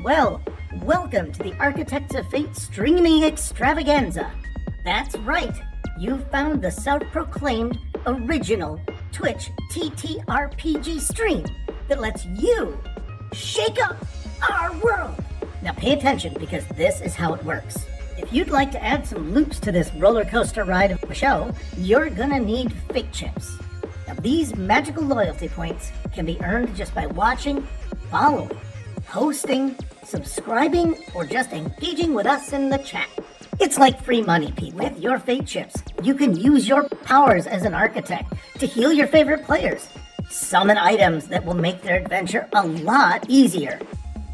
well, welcome to the Architects of Fate streaming extravaganza. That's right, you found the self-proclaimed original Twitch TTRPG stream that lets you shake up our world. Now pay attention, because this is how it works. If you'd like to add some loops to this roller coaster ride of a show, you're gonna need fate chips. Now these magical loyalty points can be earned just by watching, following, hosting, subscribing, or just engaging with us in the chat. It's like free money, people. With your fate chips, you can use your powers as an architect to heal your favorite players, summon items that will make their adventure a lot easier,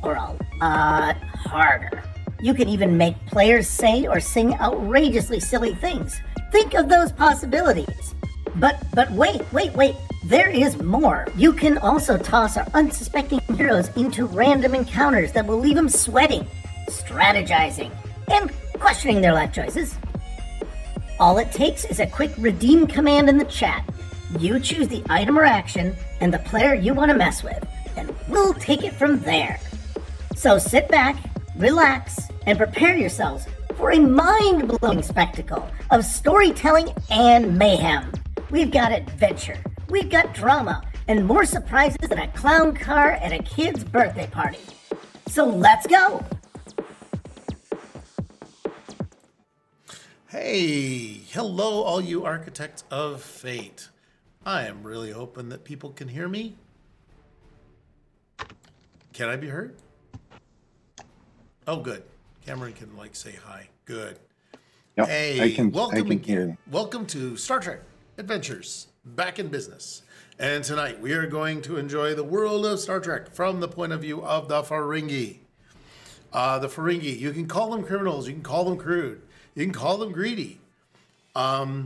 or a lot harder. You can even make players say or sing outrageously silly things. Think of those possibilities. But wait, there is more. You can also toss our unsuspecting heroes into random encounters that will leave them sweating, strategizing, and questioning their life choices. All it takes is a quick redeem command in the chat. You choose the item or action and the player you want to mess with, and we'll take it from there. So sit back, relax, and prepare yourselves for a mind-blowing spectacle of storytelling and mayhem. We've got adventure, we've got drama, and more surprises than a clown car at a kid's birthday party. So let's go! Hey, hello all you Architects of Fate. I am really hoping that people can hear me. Can I be heard? Oh, good. Cameron can say hi. Good. Yep, Hey, welcome again. Hear. Welcome to Star Trek Adventures, back in business. And tonight we are going to enjoy the world of Star Trek from the point of view of the Ferengi. The Ferengi, you can call them criminals, you can call them crude, you can call them greedy. I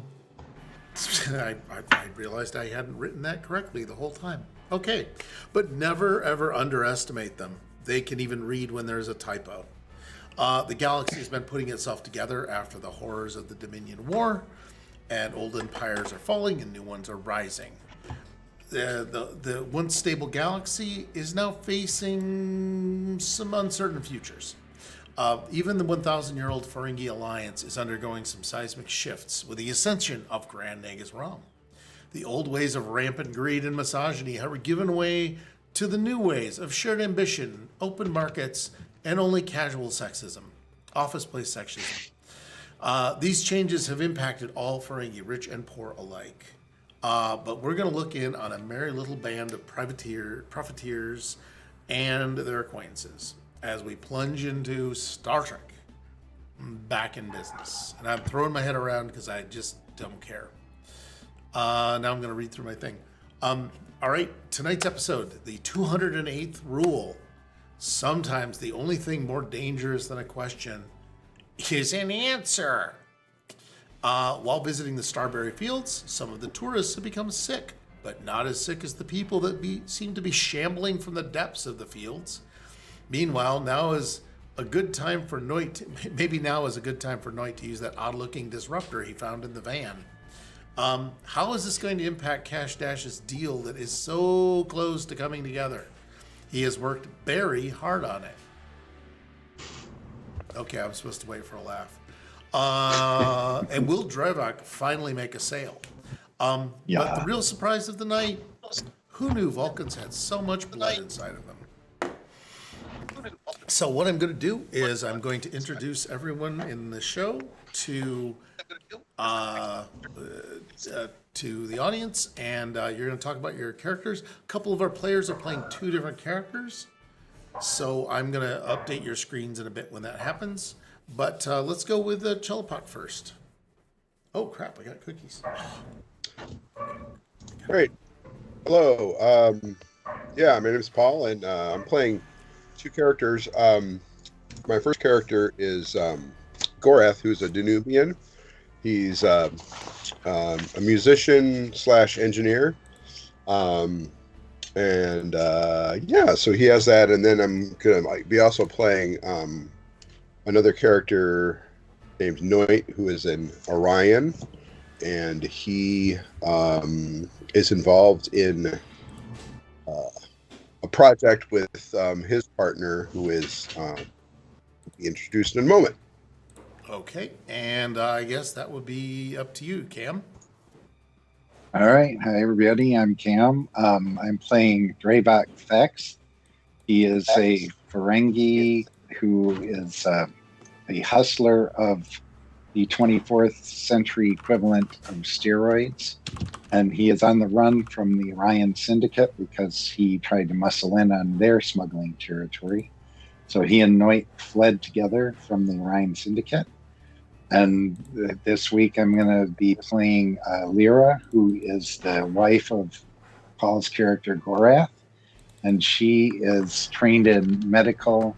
realized I hadn't written that correctly the whole time. Okay, but never ever underestimate them. They can even read when there's a typo. The galaxy has been putting itself together after the horrors of the Dominion War, and old empires are falling and new ones are rising. The once stable galaxy is now facing some uncertain futures. Even the 1,000-year-old Ferengi Alliance is undergoing some seismic shifts with the ascension of Grand Nagus Rom. The old ways of rampant greed and misogyny have given way to the new ways of shared ambition, open markets, and only casual sexism, office place sexism. These changes have impacted all Ferengi, rich and poor alike. But we're going to look in on a merry little band of profiteers and their acquaintances as we plunge into Star Trek, back in business. And I'm throwing my head around because I just don't care. Now I'm going to read through my thing. All right, tonight's episode, the 208th rule. Sometimes the only thing more dangerous than a question is an answer. While visiting the Starberry fields, some of the tourists have become sick, but not as sick as the people that seem to be shambling from the depths of the fields. Meanwhile, now is a good time for Noit. Maybe now is a good time for Noit to use that odd-looking disruptor he found in the van. How is this going to impact Cash Dash's deal that is so close to coming together? He has worked very hard on it. Okay, I'm supposed to wait for a laugh. And will Dravok finally make a sale? But the real surprise of the night, who knew Vulcans had so much blood inside of them? So what I'm going to do is I'm going to introduce everyone in the show to the audience, and you're going to talk about your characters. A couple of our players are playing two different characters, so I'm going to update your screens in a bit when that happens. But let's go with Chillipock first. Oh crap! I got cookies. Great. Hello. My name is Paul, and I'm playing two characters. My first character is Gorath, who's a Danubian. He's a musician / engineer. So he has that, and then I'm gonna be also playing another character named Noit, who is an Orion, and he is involved in a project with his partner, who is be introduced in a moment. Okay, and I guess that would be up to you, Cam. All right. Hi, everybody. I'm Cam. I'm playing Dravok Fex. He is a Ferengi who is a hustler of the 24th century equivalent of steroids. And he is on the run from the Orion Syndicate because he tried to muscle in on their smuggling territory. So he and Noit fled together from the Orion Syndicate. And this week I'm going to be playing Lyra, who is the wife of Paul's character Gorath. And she is trained in medical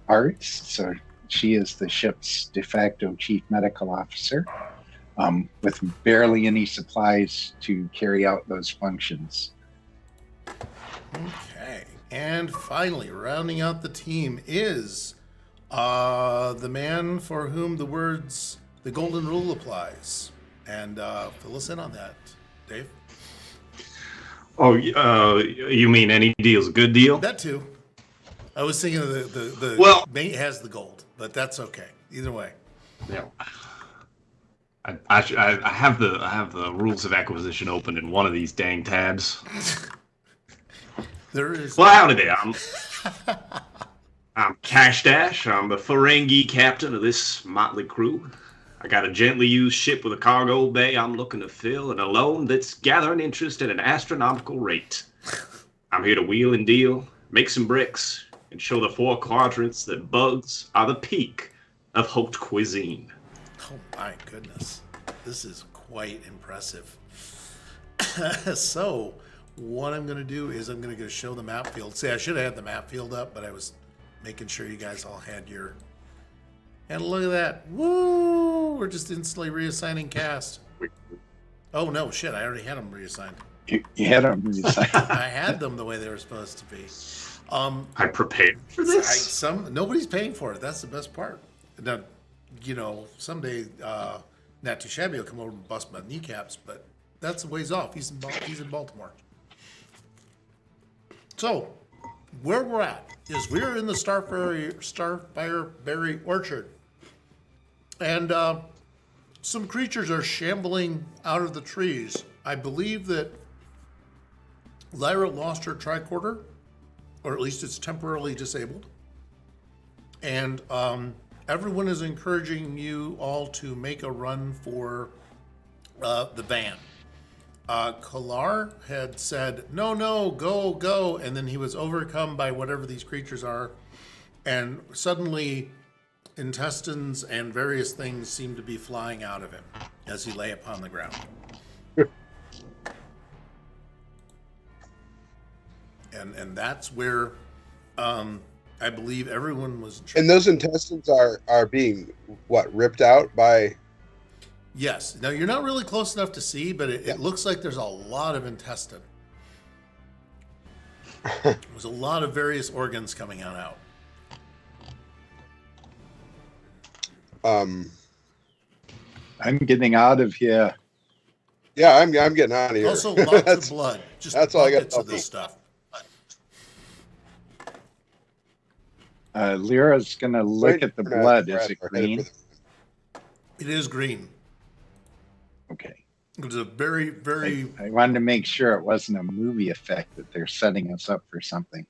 arts. So she is the ship's de facto chief medical officer with barely any supplies to carry out those functions. Okay, and finally, rounding out the team is the man for whom the golden rule applies. And fill us in on that, Dave. Oh, you mean any deal's a good deal? That too. I was thinking of the Well, mate has the gold, but that's okay. Either way. Yeah. I have the rules of acquisition open in one of these dang tabs. There is. Well, howdy there. I'm Cash Dash. I'm the Ferengi captain of this motley crew. I got a gently used ship with a cargo bay I'm looking to fill, and a loan that's gathering interest at an astronomical rate. I'm here to wheel and deal, make some bricks, and show the four quadrants that bugs are the peak of haute cuisine. Oh my goodness. This is quite impressive. So, what I'm going to do is I'm going to go show the map field. See, I should have had the map field up, but I was making sure you guys all had your... And look at that. Woo! We're just instantly reassigning cast. Oh, no, shit. I already had them reassigned. You had them reassigned. I had them the way they were supposed to be. I prepared for this. Nobody's paying for it. That's the best part. Now, someday Not Too Shabby will come over and bust my kneecaps, but that's a ways off. He's in Baltimore. So, where we're at is we're in the Starberry orchard. And some creatures are shambling out of the trees. I believe that Lyra lost her tricorder, or at least it's temporarily disabled. And everyone is encouraging you all to make a run for the van. Kalar had said, no, go, and then he was overcome by whatever these creatures are, and suddenly intestines and various things seemed to be flying out of him as he lay upon the ground. And that's where I believe everyone was... And those intestines are being, ripped out by... Yes. Now, you're not really close enough to see, but it looks like there's a lot of intestine. There's a lot of various organs coming out. I'm getting out of here. Yeah, I'm getting out of here. Also, lots of blood. Just that's all I got buckets of this stuff. Lyra's going to look at the blood. Is it green? It is green. Okay. It was a very, very... I wanted to make sure it wasn't a movie effect that they're setting us up for something.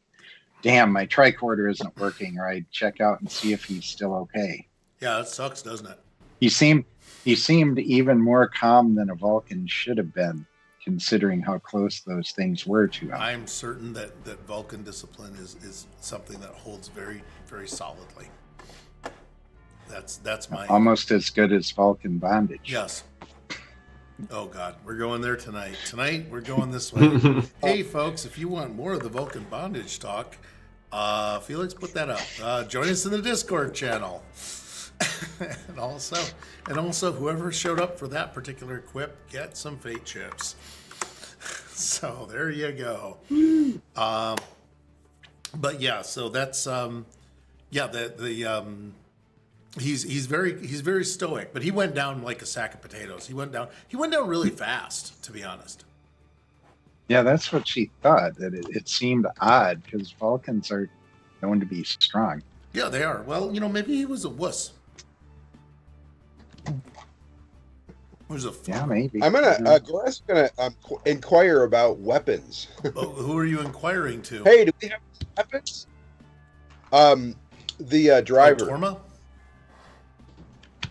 Damn, my tricorder isn't working, or I'd check out and see if he's still okay. Yeah, it sucks, doesn't it? He seemed even more calm than a Vulcan should have been, considering how close those things were to him. I'm certain that Vulcan discipline is something that holds very, very solidly. That's my... Almost as good as Vulcan bondage. Yes. Oh, God. We're going there tonight. Tonight, we're going this way. Hey, folks, if you want more of the Vulcan bondage talk, Felix put that up. Join us in the Discord channel. and also, whoever showed up for that particular quip, get some fate chips. So there you go. But yeah, so that's he's very stoic, but he went down like a sack of potatoes. He went down really fast, to be honest. Yeah, that's what she thought. That it seemed odd because Vulcans are known to be strong. Yeah, they are. Well, maybe he was a wuss. He was a Yeah, fuck. maybe. I'm gonna Gorath's gonna inquire about weapons. Oh, who are you inquiring to? Hey, do we have weapons? The driver. Torma?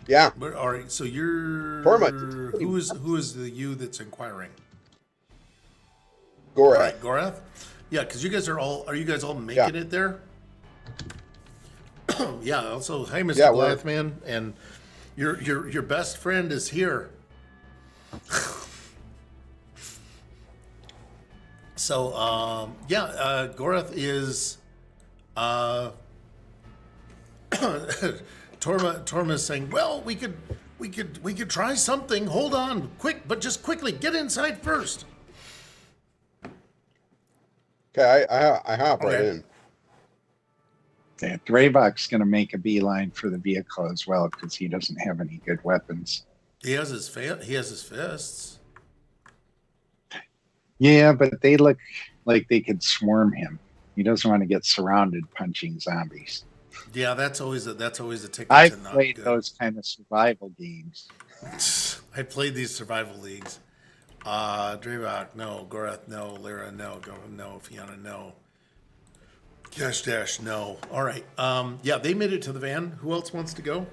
Yeah, But, all right, so you're Torma. who is the you that's inquiring? Gorath. All right, Gorath. Yeah, because you guys are you guys all making it there? Yeah. Also, hey, Mr. Yeah, Goliath man, and your best friend is here. So, Gorath is Torma's saying, well, we could try something. Hold on, but just quickly get inside first. Okay, I hop right Okay. in. Yeah, Dravok's going to make a beeline for the vehicle as well because he doesn't have any good weapons. He has his fists. Yeah, but they look like they could swarm him. He doesn't want to get surrounded punching zombies. Yeah, that's always a ticket I've to not played good. those kind of survival games. I played these survival leagues. Dravok, no. Gorath, no. Lyra, no. No. Fiona, no. Cash Dash, no. All right. Yeah, they made it to the van. Who else wants to go?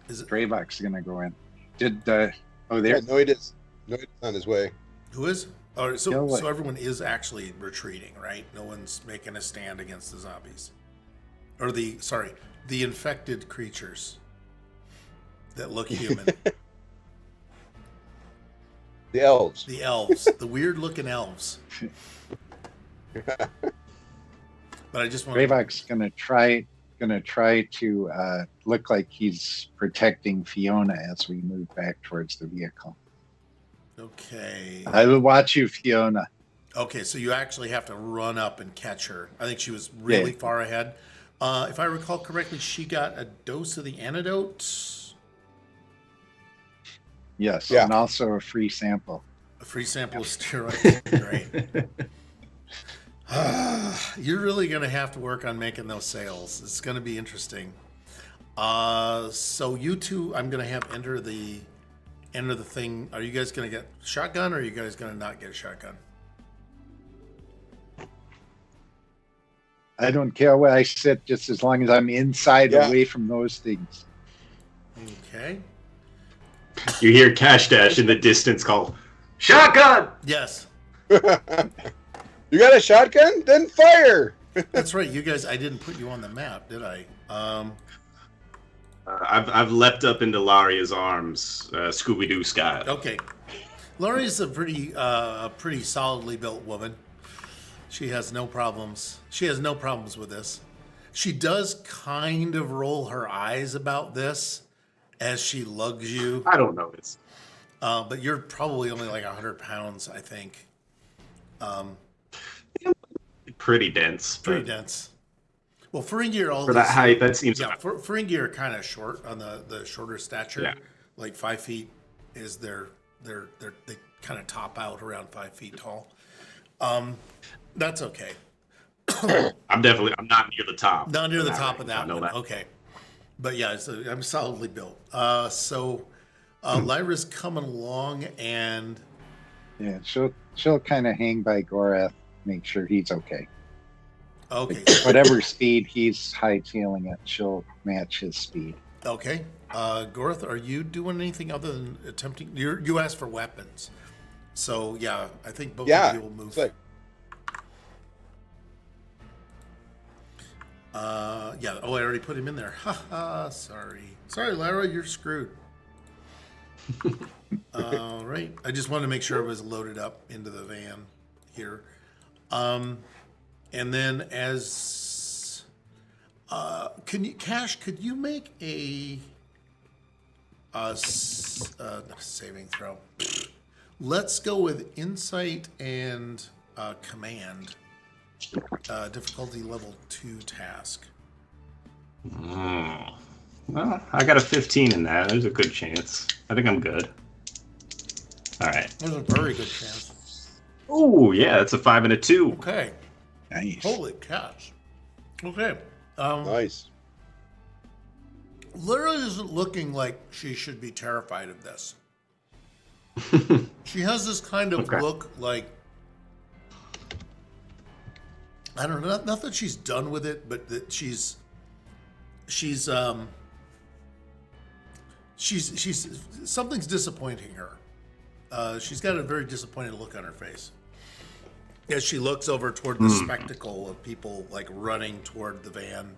Is it Dravok's going to go in. Did Yeah, there? Noit is on his way. who is? All right, so No way. everyone is actually retreating, right? No one's making a stand against the zombies, or the infected creatures that look human. The elves. The elves, the weird-looking elves. But I just want Dravok's going to try to look like he's protecting Fiona as we move back towards the vehicle. Okay. I will watch you, Fiona. Okay, so you actually have to run up and catch her. I think she was really Yeah. far ahead. If I recall correctly, she got a dose of the antidote. Yes, Yeah. and also a free sample. A free sample of steroids. Great. You're really going to have to work on making those sales. It's going to be interesting. So you two, I'm going to have enter the thing. Are you guys going to get shotgun, or are you guys going to not get a shotgun? I don't care where I sit, just as long as I'm inside, Yeah. away from those things. Okay. You hear Cash Dash in the distance call, "Shotgun!" Yes. You got a shotgun? Then fire! That's right. You guys, I didn't put you on the map, did I? I've leapt up into Laria's arms, Scooby-Doo style. Okay. Laurie's a pretty solidly built woman. She has no problems. She has no problems with this. She does kind of roll her eyes about this as she lugs you. I don't know this. But you're probably only like 100 pounds, I think. Pretty dense. Pretty but dense. Well, Ferengi are all For that height, that seems... Yeah, Ferengi are kind of short on the shorter stature. Yeah. Like 5 feet is they kind of top out around 5 feet tall. That's okay. I'm not near the top. Not near the All top right, of that I know one. that. Okay. But yeah, so I'm solidly built. So Lyra's coming along, and Yeah, she'll kind of hang by Gorath, make sure he's okay. okay, Whatever speed he's hightailing it, she'll match his speed. okay. Gorath, are you doing anything other than attempting? You asked for weapons, so yeah, I think both Yeah. of you will move. It's like, Yeah. Oh, I already put him in there. Ha ha. Sorry, Lyra, you're screwed. All right. I just wanted to make sure it was loaded up into the van here. And then as could you make a saving throw? Let's go with insight and command. Difficulty level 2 task. Well, I got a 15 in that. There's a good chance. I think I'm good. All right. There's a very good chance. Oh, yeah, that's a 5 and a 2. Okay. Nice. Holy cats. Okay. Nice. Literally isn't looking like she should be terrified of this. She has this kind of Okay. look like, I don't know, not that she's done with it, but that she's something's disappointing her. She's got a very disappointed look on her face as she looks over toward the spectacle of people like running toward the van,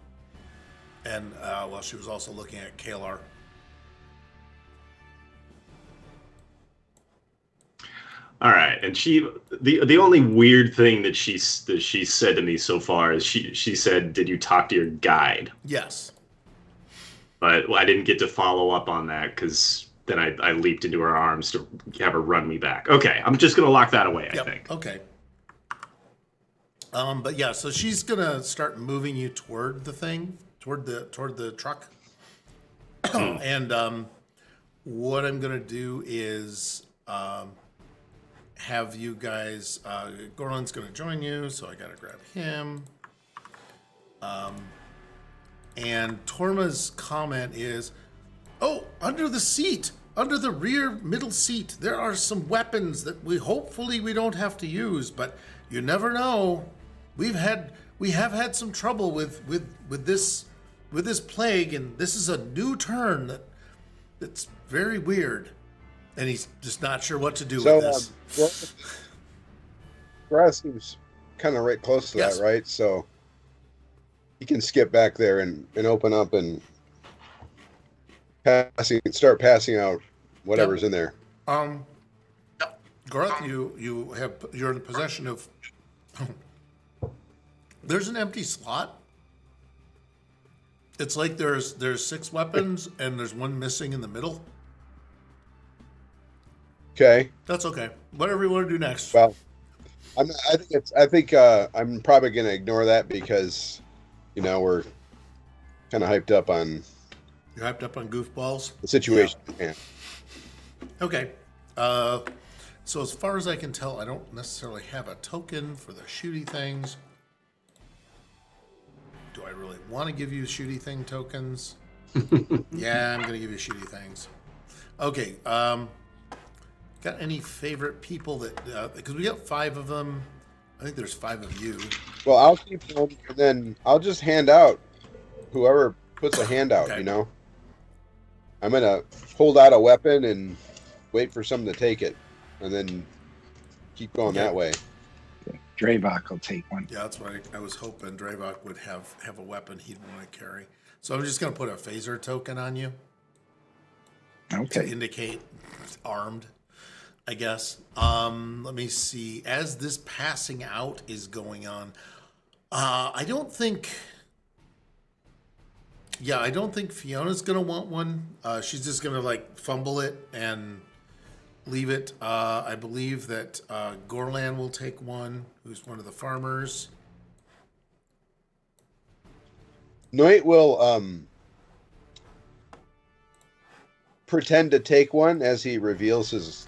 and while she was also looking at Kalar. All right, and the only weird thing that she said to me so far is she said, "Did you talk to your guide?" Yes. But I didn't get to follow up on that because then I leaped into her arms to have her run me back. Okay, I'm just gonna lock that away. Yep. I think. Okay. But yeah, so she's gonna start moving you toward the thing, toward the truck, and what I'm gonna do is have you guys. Gorlan's gonna join you, so I gotta grab him. And Torma's comment is, "Oh, under the seat, under the rear middle seat, there are some weapons that hopefully we don't have to use, but you never know. We have had some trouble with this plague, and this is a new turn that's very weird." And he's just not sure what to do with this. Grass seems kind of right close to Yes. that, right? So he can skip back there and open up and start passing out whatever's in there. Garth, you're in possession of. There's an empty slot. It's like there's 6 weapons and there's one missing in the middle. Okay. That's okay. Whatever you want to do next. Well, I think I'm probably going to ignore that because, we're kind of hyped up on You're hyped up on goofballs. the situation. Yeah. Okay. So as far as I can tell, I don't necessarily have a token for the shooty things. Do I really want to give you shooty thing tokens? Yeah, I'm going to give you shooty things. Okay. Got any favorite people that, because we got 5 of them. I think there's 5 of you. Well, I'll keep them, and then I'll just hand out whoever puts a hand out. Okay. I'm gonna hold out a weapon and wait for someone to take it, and then keep going that way. Dravok will take one. Yeah, that's what I was hoping Dravok would have a weapon he'd want to carry. So I'm just going to put a phaser token on you to Okay. indicate armed, I guess. Let me see. As this passing out is going on, I don't think Fiona's going to want one. She's just going to fumble it and leave it. I believe that Gorlan will take one, who's one of the farmers. Noit will pretend to take one as he reveals the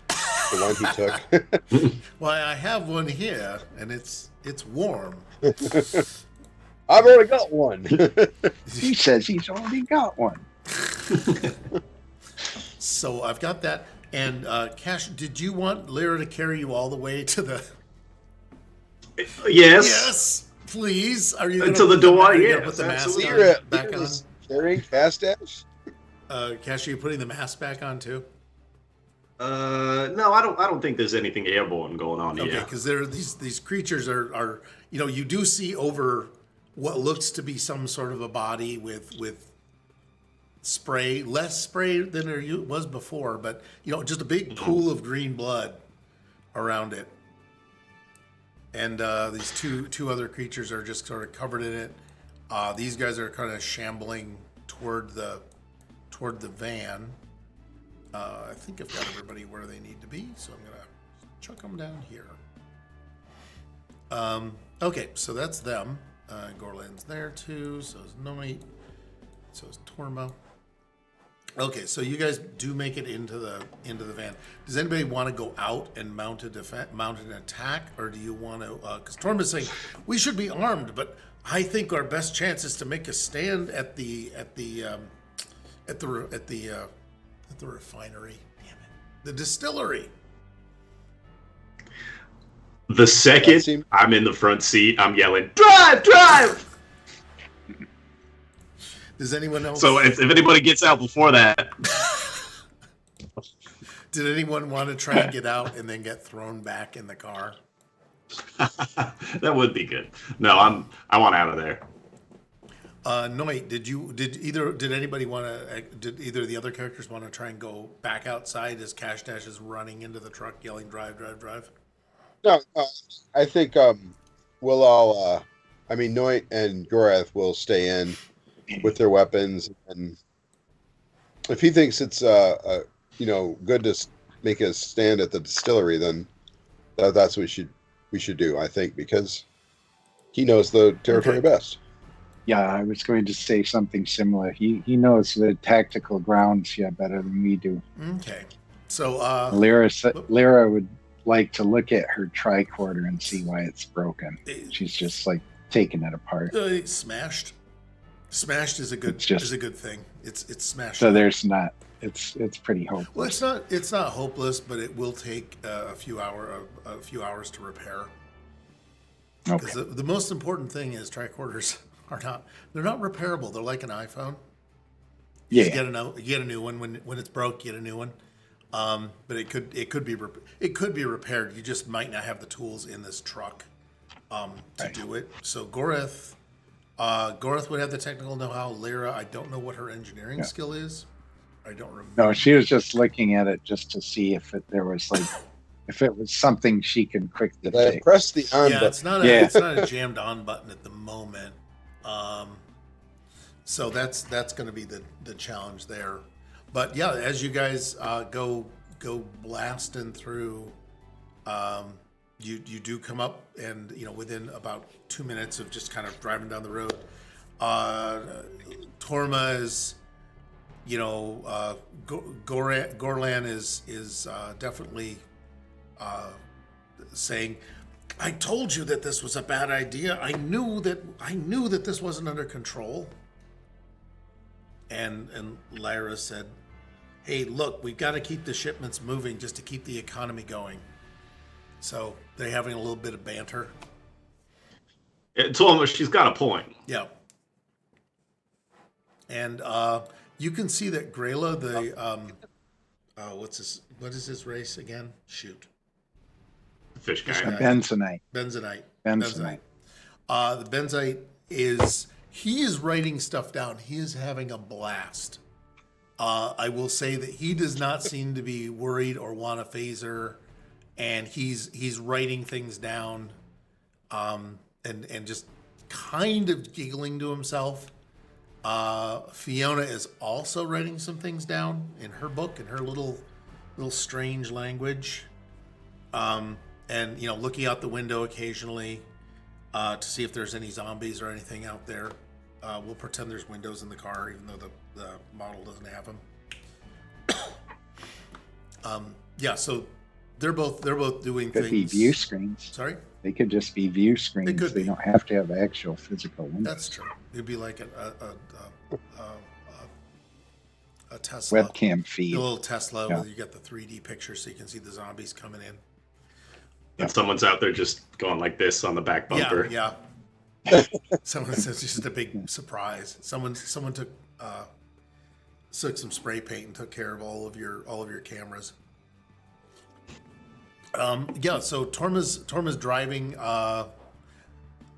one he took. Well, I have one here, and it's warm. I've already got one. He says he's already got one. So I've got that. And Cash, did you want Lyra to carry you all the way to the? Yes. Yes, please. Are you Until the door? Yeah. Yes, Put the mask absolutely. back on. Carrying Castash? Cash, are you putting the mask back on too? No, I don't think there's anything airborne going on Okay, here. because there these creatures are you do see over what looks to be some sort of a body with spray, less spray than there was before, but just a big pool of green blood around it. And these two other creatures are just sort of covered in it. These guys are kind of shambling toward the van. I think I've got everybody where they need to be, so I'm gonna chuck them down here. Okay, so that's them. Gorlan's there too. So is Noit. So is Torma. Okay, so you guys do make it into the van. Does anybody want to go out and mount an attack, or do you want to? Because Torm is saying we should be armed, but I think our best chance is to make a stand at the refinery. Damn it, the distillery. The second I'm in the front seat, I'm yelling, "Drive, drive!" Does anyone else? So if anybody gets out before that, did anyone want to try and get out and then get thrown back in the car? that would be good. No, I want out of there. Noit, did anybody want to? Did either of the other characters want to try and go back outside as Cash Dash is running into the truck, yelling, "Drive, drive, drive"? No, I think we'll all. I mean, Noit and Gorath will stay in with their weapons, and if he thinks it's good to make a stand at the distillery, then that's what we should do. I think, because he knows the territory best. Yeah, I was going to say something similar. He knows the tactical grounds better than we do. Okay, so Lyra would like to look at her tricorder and see why it's broken. She's just like taking it apart. Smashed is a good thing. It's smashed. So there's not. It's pretty hopeless. Well, it's not hopeless, but it will take a few hours to repair. Okay. The most important thing is tricorders they're not repairable. They're like an iPhone. You get a new one when it's broke. You get a new one. But it could be repaired. You just might not have the tools in this truck to do it. So Gorath would have the technical know-how. Lyra, I don't know what her engineering skill is. I don't remember. No, she was just looking at it just to see if it was something she can quickly fix. Press the on button. It's not a jammed on button at the moment. So that's going to be the challenge there. But yeah, as you guys go blasting through, you do come up, and within about 2 minutes of just kind of driving down the road, Torma is, Gorlan is definitely saying, "I told you that this was a bad idea. I knew that this wasn't under control." And Lyra said, "Hey, look, we've got to keep the shipments moving just to keep the economy going." So they're having a little bit of banter. It's almost, she's got a point. Yeah. And you can see that Grayla, what is his race again? Shoot. Fish guy. Benzonite. Benzonite. Benzonite. The Benzite he is writing stuff down. He is having a blast. I will say that he does not seem to be worried or want a phaser, and he's writing things down, and just kind of giggling to himself. Fiona is also writing some things down in her book, in her little strange language, and looking out the window occasionally to see if there's any zombies or anything out there. We'll pretend there's windows in the car, even though the model doesn't have them. So they're both doing Could things. be view screens. Sorry? They could just be view screens. They could be. Don't have to have actual physical windows. That's true. It'd be like a Tesla Webcam feed. A little Tesla where you get the 3D picture so you can see the zombies coming in. And someone's out there just going like this on the back bumper. Yeah. Someone says just a big surprise. Someone took some spray paint and took care of all of your cameras. So Torma's driving a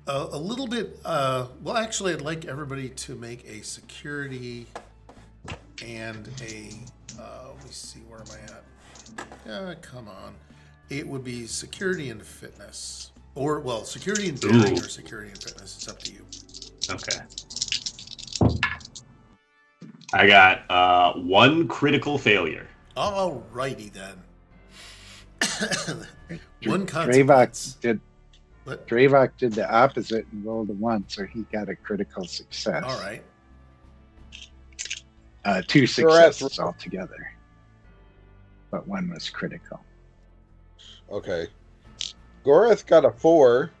little bit. Well, actually, I'd like everybody to make a security and a. Let me see, where am I at? Come on. It would be security and fitness, or security and daring, or security and fitness. It's up to you. Okay. I got one critical failure. Alrighty then. One consequence. What? Dravok did the opposite and rolled a 1, so he got a critical success. All right. 2 successes altogether, but one was critical. Okay. Gorath got a 4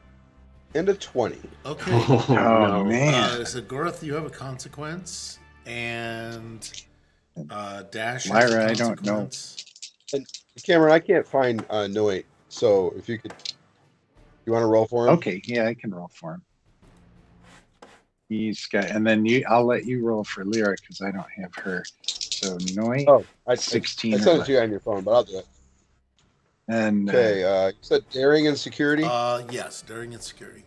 and a 20. Okay. Oh, no. man. So Goroth, you have a consequence, and Dash has Lyra, a I don't know. consequence. And Cameron, I can't find Noit, so if you could, you want to roll for him? Okay, yeah, I can roll for him. He's got, and then I'll let you roll for Lyra because I don't have her. So Noit, Oh, I 16 I or sent it less. to you on your phone, but I'll do it. And Okay, you said daring and security? Yes, daring and security.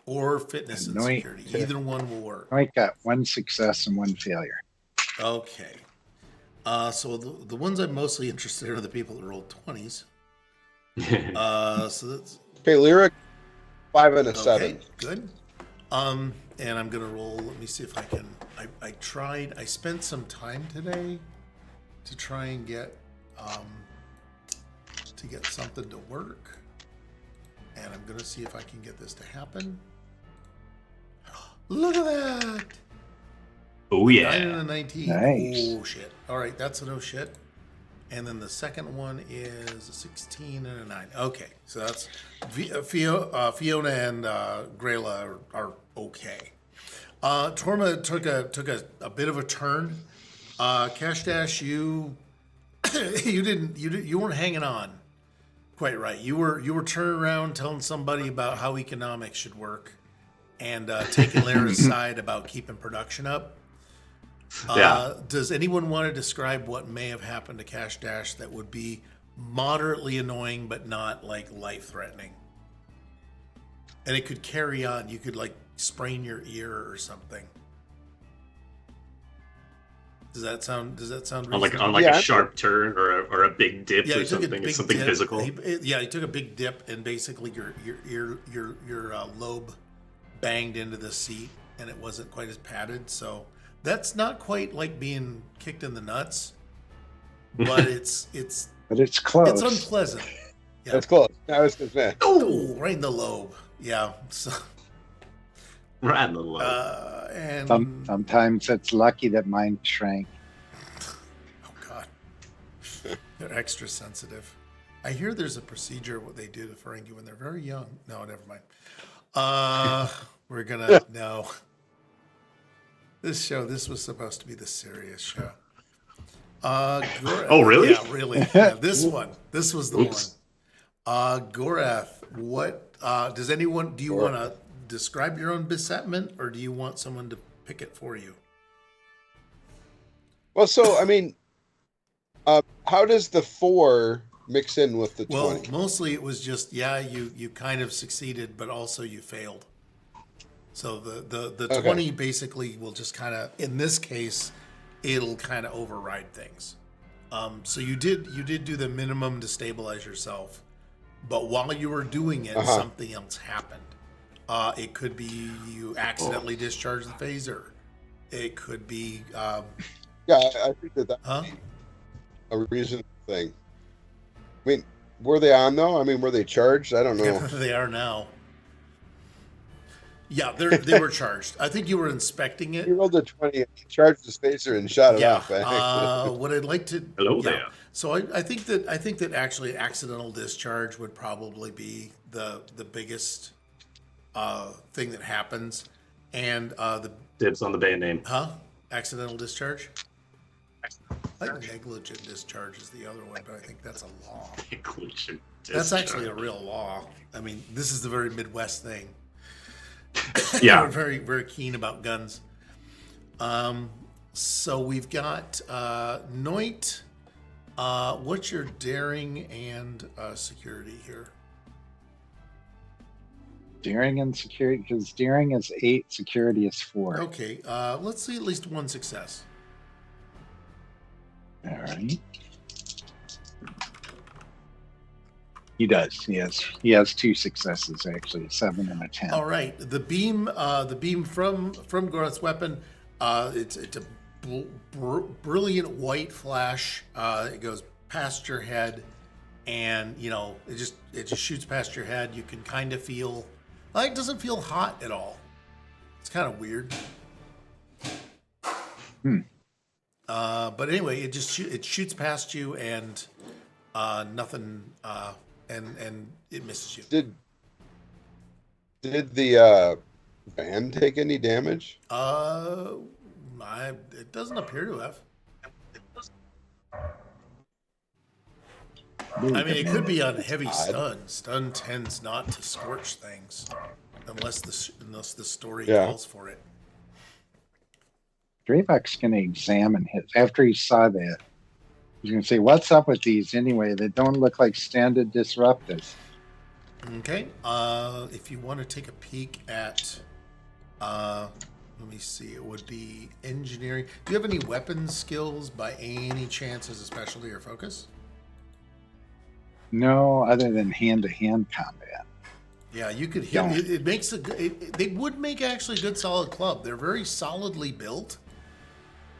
Or fitness and Noit- security. Either one will work. Noit got 1 success and 1 failure. Okay. So the ones I'm mostly interested in are the people that rolled 20s. So that's Okay, Lyric, 5 and a okay. 7. Good. And I'm gonna roll. Let me see if I can. I spent some time today to try and get something to work, and I'm gonna see if I can get this to happen. Look at that! Oh 9 yeah. and a 19. Nice. Oh shit! All right, that's a no shit. And then the second one is a 16 and a 9. Okay, so that's Fiona and Grayla are okay. Torma took a bit of a turn. Cash Dash, you you weren't hanging on quite right. You were turning around telling somebody about how economics should work, and taking Lyra's side about keeping production up. Yeah. Does anyone want to describe what may have happened to Cash Dash that would be moderately annoying but not like life threatening? And it could carry on. You could like sprain your ear or something. Does that sound reasonable? On like Yeah. a sharp turn or a big dip Yeah, or he took a something. big It's something dip. physical. He took a big dip, and basically your lobe banged into the seat, and it wasn't quite as padded. So that's not quite like being kicked in the nuts, but it's But it's close. it's unpleasant. Yeah. That's close. I was just saying. Oh, right in the lobe. Yeah. So, Right in the low. and Sometimes it's lucky that mine shrank. oh god, they're extra sensitive. I hear there's a procedure what they do to Ferengi when they're very young. No, never mind. We're gonna no. This was supposed to be the serious show. Oh, really? Yeah, really. Yeah, this was the Oops. one. Gorath, what do you want to describe your own besetment, or do you want someone to pick it for you? Well, so, I mean, how does the 4 mix in with the 20? Well, mostly it was just you kind of succeeded, but also you failed. So the Okay. 20 basically will just kind of, in this case, it'll kind of override things. So you did do the minimum to stabilize yourself, but while you were doing it, something else happened. It could be you accidentally discharged the phaser. It could be Yeah, I think that's huh? a reasonable thing. I mean, were they on, though? I mean, were they charged? I don't know. They are now. Yeah, they were charged. I think you were inspecting it. He rolled a 20, he charged the spacer and shot it Yeah. off. Actually. What I'd like to Hello there. So I think that actually accidental discharge would probably be the biggest thing that happens, and the Dibs on the band name. accidental discharge. I think negligent discharge is the other one, but I think that's a law. Inclusion. That's actually a real law. I mean, this is the very Midwest thing. Yeah. We're very, very keen about guns. So we've got Noit. What's your daring and security here? Daring and security, because daring is 8, security is 4. Okay, let's see at least one success. All right. He does. He has 2 successes actually, a 7 and a 10. All right, the beam from Gorath's weapon, it's a brilliant white flash. It goes past your head, and it just shoots past your head. You can kind of feel it doesn't feel hot at all. It's kind of weird. But anyway, it shoots past you and nothing, and it misses you. Did the van take any damage? It doesn't appear to have. I mean, it could be on heavy stun. Stun tends not to scorch things unless the story calls for it. Dravok's going to examine his. After he saw that, he's going to say, "What's up with these anyway? They don't look like standard disruptors." Okay. If you want to take a peek at, let me see. It would be engineering. Do you have any weapons skills by any chance as a specialty or focus? No, other than hand-to-hand combat. Yeah, you could hit. It makes they would make actually a good solid club. They're very solidly built.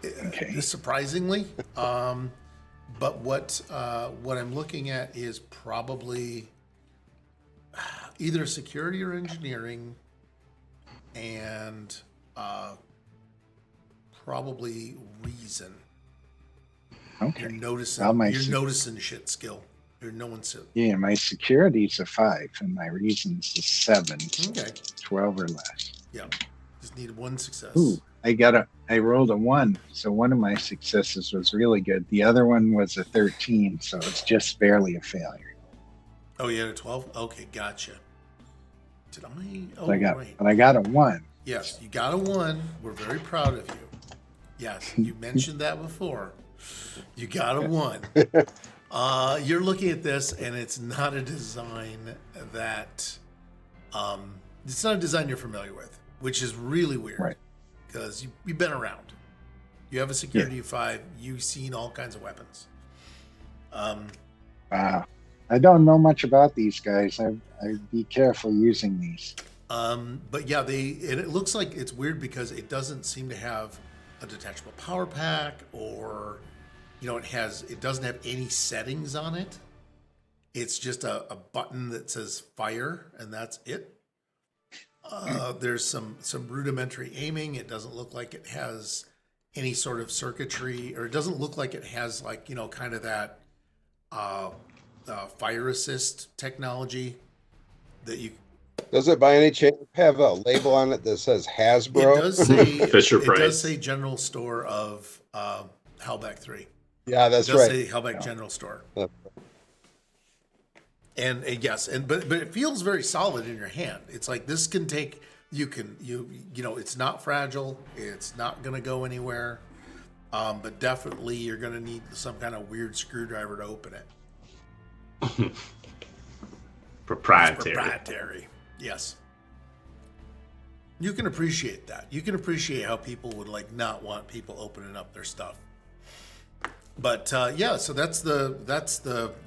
Okay. Surprisingly, but what I'm looking at is probably either security or engineering, and probably reason. Okay. You're noticing. You're noticing shit skill. No one's. Yeah, my security's a 5 and my reason's a 7. Okay. 12 or less. Yeah. Just need one success. Ooh, I rolled a 1, so one of my successes was really good. The other one was a 13, so it's just barely a failure. Oh, you had a 12? Okay, gotcha. Did I? Oh, right. But I got a 1. Yes, you got a 1. We're very proud of you. Yes, you mentioned that before. You got a 1. You're looking at this, and it's not a design that it's not a design you're familiar with, which is really weird, right? Because you've been around. You have a security 5. You've seen all kinds of weapons. Wow, I don't know much about these guys. I'd be careful using these. But yeah, it looks like it's weird because it doesn't seem to have a detachable power pack or. It doesn't have any settings on it. It's just a button that says fire, and that's it. There's some rudimentary aiming. It doesn't look like it has any sort of circuitry, or it doesn't look like it has kind of that fire assist technology that you. Does it by any chance have a label on it that says Hasbro? It does say Fisher Price. It does say General Store of Hellback 3. Yeah, that's right. It does say Hellback General Store. And yes, but it feels very solid in your hand. It's like this can take. It's not fragile. It's not going to go anywhere. But definitely, you're going to need some kind of weird screwdriver to open it. Proprietary. Yes. You can appreciate that. You can appreciate how people would not want people opening up their stuff. But so that's the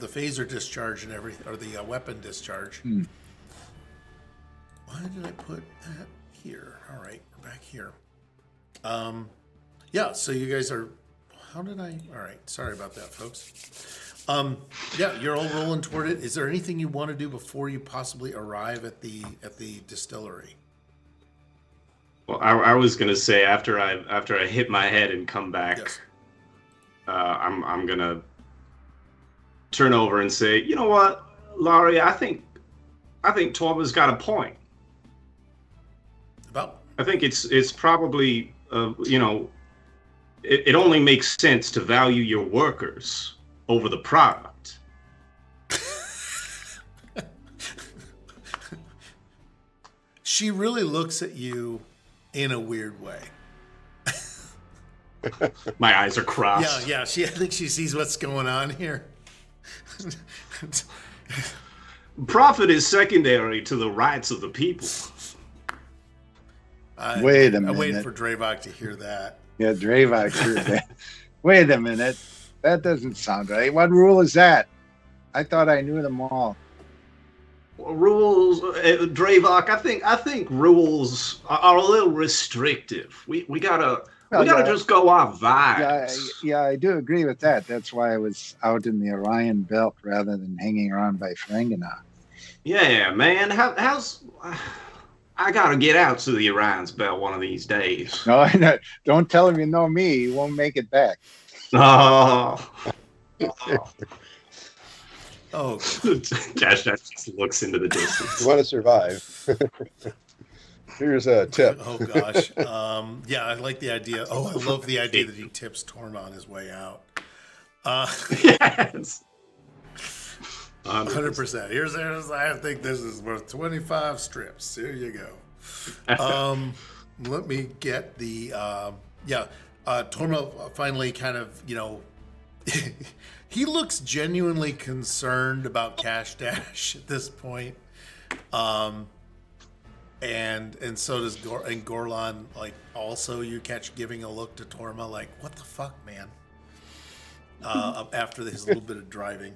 phaser discharge and everything, or the weapon discharge. Why did I put that here? All right, we're back here. So you guys are. How did I? All right, sorry about that, folks. You're all rolling toward it. Is there anything you want to do before you possibly arrive at the distillery? Well, I was gonna say after I hit my head and come back. Yes. I'm gonna turn over and say, you know what, Laurie, I think Torba's got a point. About? I think it's probably it only makes sense to value your workers over the product. She really looks at you in a weird way. My eyes are crossed. Yeah. I think she sees what's going on here. Profit is secondary to the rights of the people. Wait a minute. I'm waiting for Dravok to hear that. Yeah, Dravok heard that. Wait a minute. That doesn't sound right. What rule is that? I thought I knew them all. Rules, Dravok. I think rules are a little restrictive. We gotta just go off vibes. Yeah, I do agree with that. That's why I was out in the Orion Belt rather than hanging around by Ferenginar. Yeah, man. I gotta get out to the Orion's Belt one of these days. No, no, don't tell him you know me. He won't make it back. Oh. Oh, Cash just looks into the distance. You want to survive. Here's a tip. oh gosh. Yeah, I like the idea. Oh, I love the idea that he tips Torm on his way out. Yes. 100%. Here's I think this is worth 25 strips. Here you go. Let me get the Torma finally kind of, he looks genuinely concerned about Cash Dash at this point. And so does Gorlan, like, also you catch giving a look to Torma like, what the fuck, man? After his little bit of driving.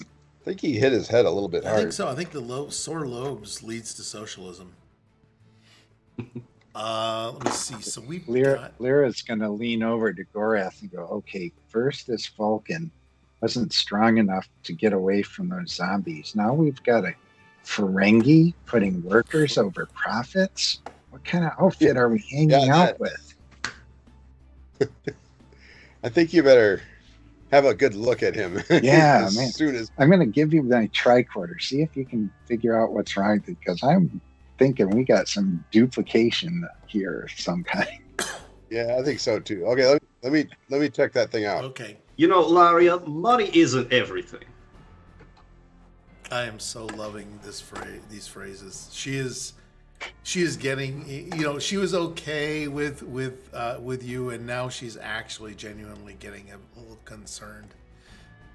I think he hit his head a little bit hard. I think so. I think the sore lobes leads to socialism. Let me see. So Lyra's going to lean over to Gorath and go, okay, first this Vulcan wasn't strong enough to get away from those zombies. Now we've got a Ferengi putting workers over profits. What kind of outfit are we hanging out with? I think you better have a good look at him. Yeah, man. Soon as I'm going to give you my tricorder. See if you can figure out what's wrong, because I'm thinking we got some duplication here of some kind. Yeah, I think so too. Okay, let me check that thing out. Okay. Laria, money isn't everything. I am so loving these phrases. She is getting, she was okay with you, and now she's actually genuinely getting a little concerned.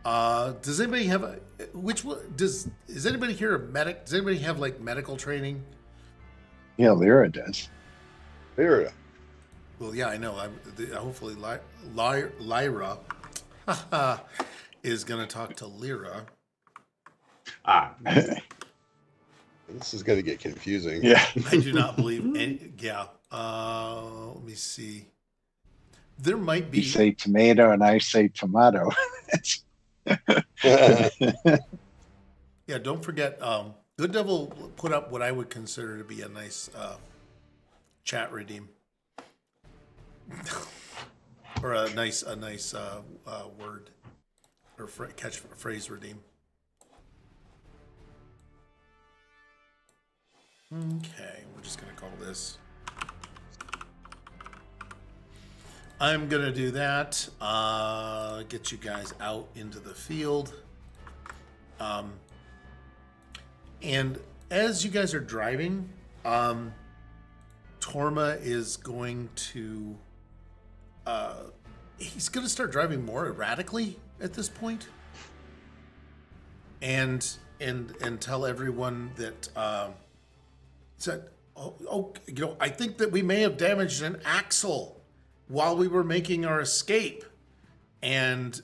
Does anybody have is anybody here a medic? Does anybody have like medical training? Yeah, Lyra does. Lyra. Well, yeah, I know. Hopefully Lyra is going to talk to Lyra. This is going to get confusing. Yeah. I do not believe any. Yeah. Let me see. There might be. You say tomato and I say tomato. Yeah, don't forget. Good Devil put up what I would consider to be a nice chat redeem, or a nice word or phrase redeem. Okay, we're just going to call this. I'm going to do that. Get you guys out into the field. And as you guys are driving, Torma is going to... he's going to start driving more erratically at this point. And tell everyone that... said, I think that we may have damaged an axle while we were making our escape, and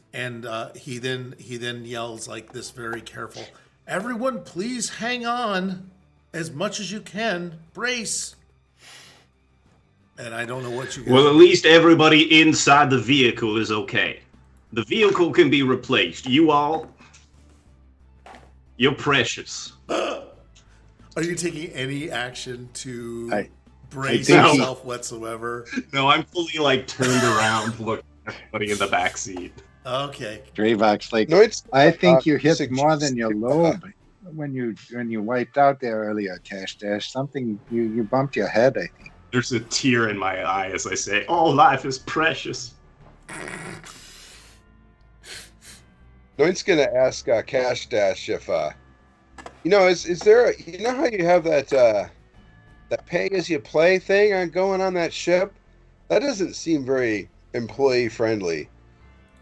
he then yells like this, very careful, everyone please hang on as much as you can, brace. And I don't know what you guys... Well, at least everybody inside the vehicle is okay. The vehicle can be replaced. You're precious. Are you taking any action to brace think yourself whatsoever? No, I'm fully like turned around looking at everybody in the back seat. Okay. Dravok's like, Noit's, I think you hit suggest- more than your lobe when you wiped out there earlier, Cash Dash. Something you bumped your head, I think. There's a tear in my eye as I say, "Oh, life is precious." Noit's going to ask Cash Dash if is there how you have that pay as you play thing going on that ship? That doesn't seem very employee friendly.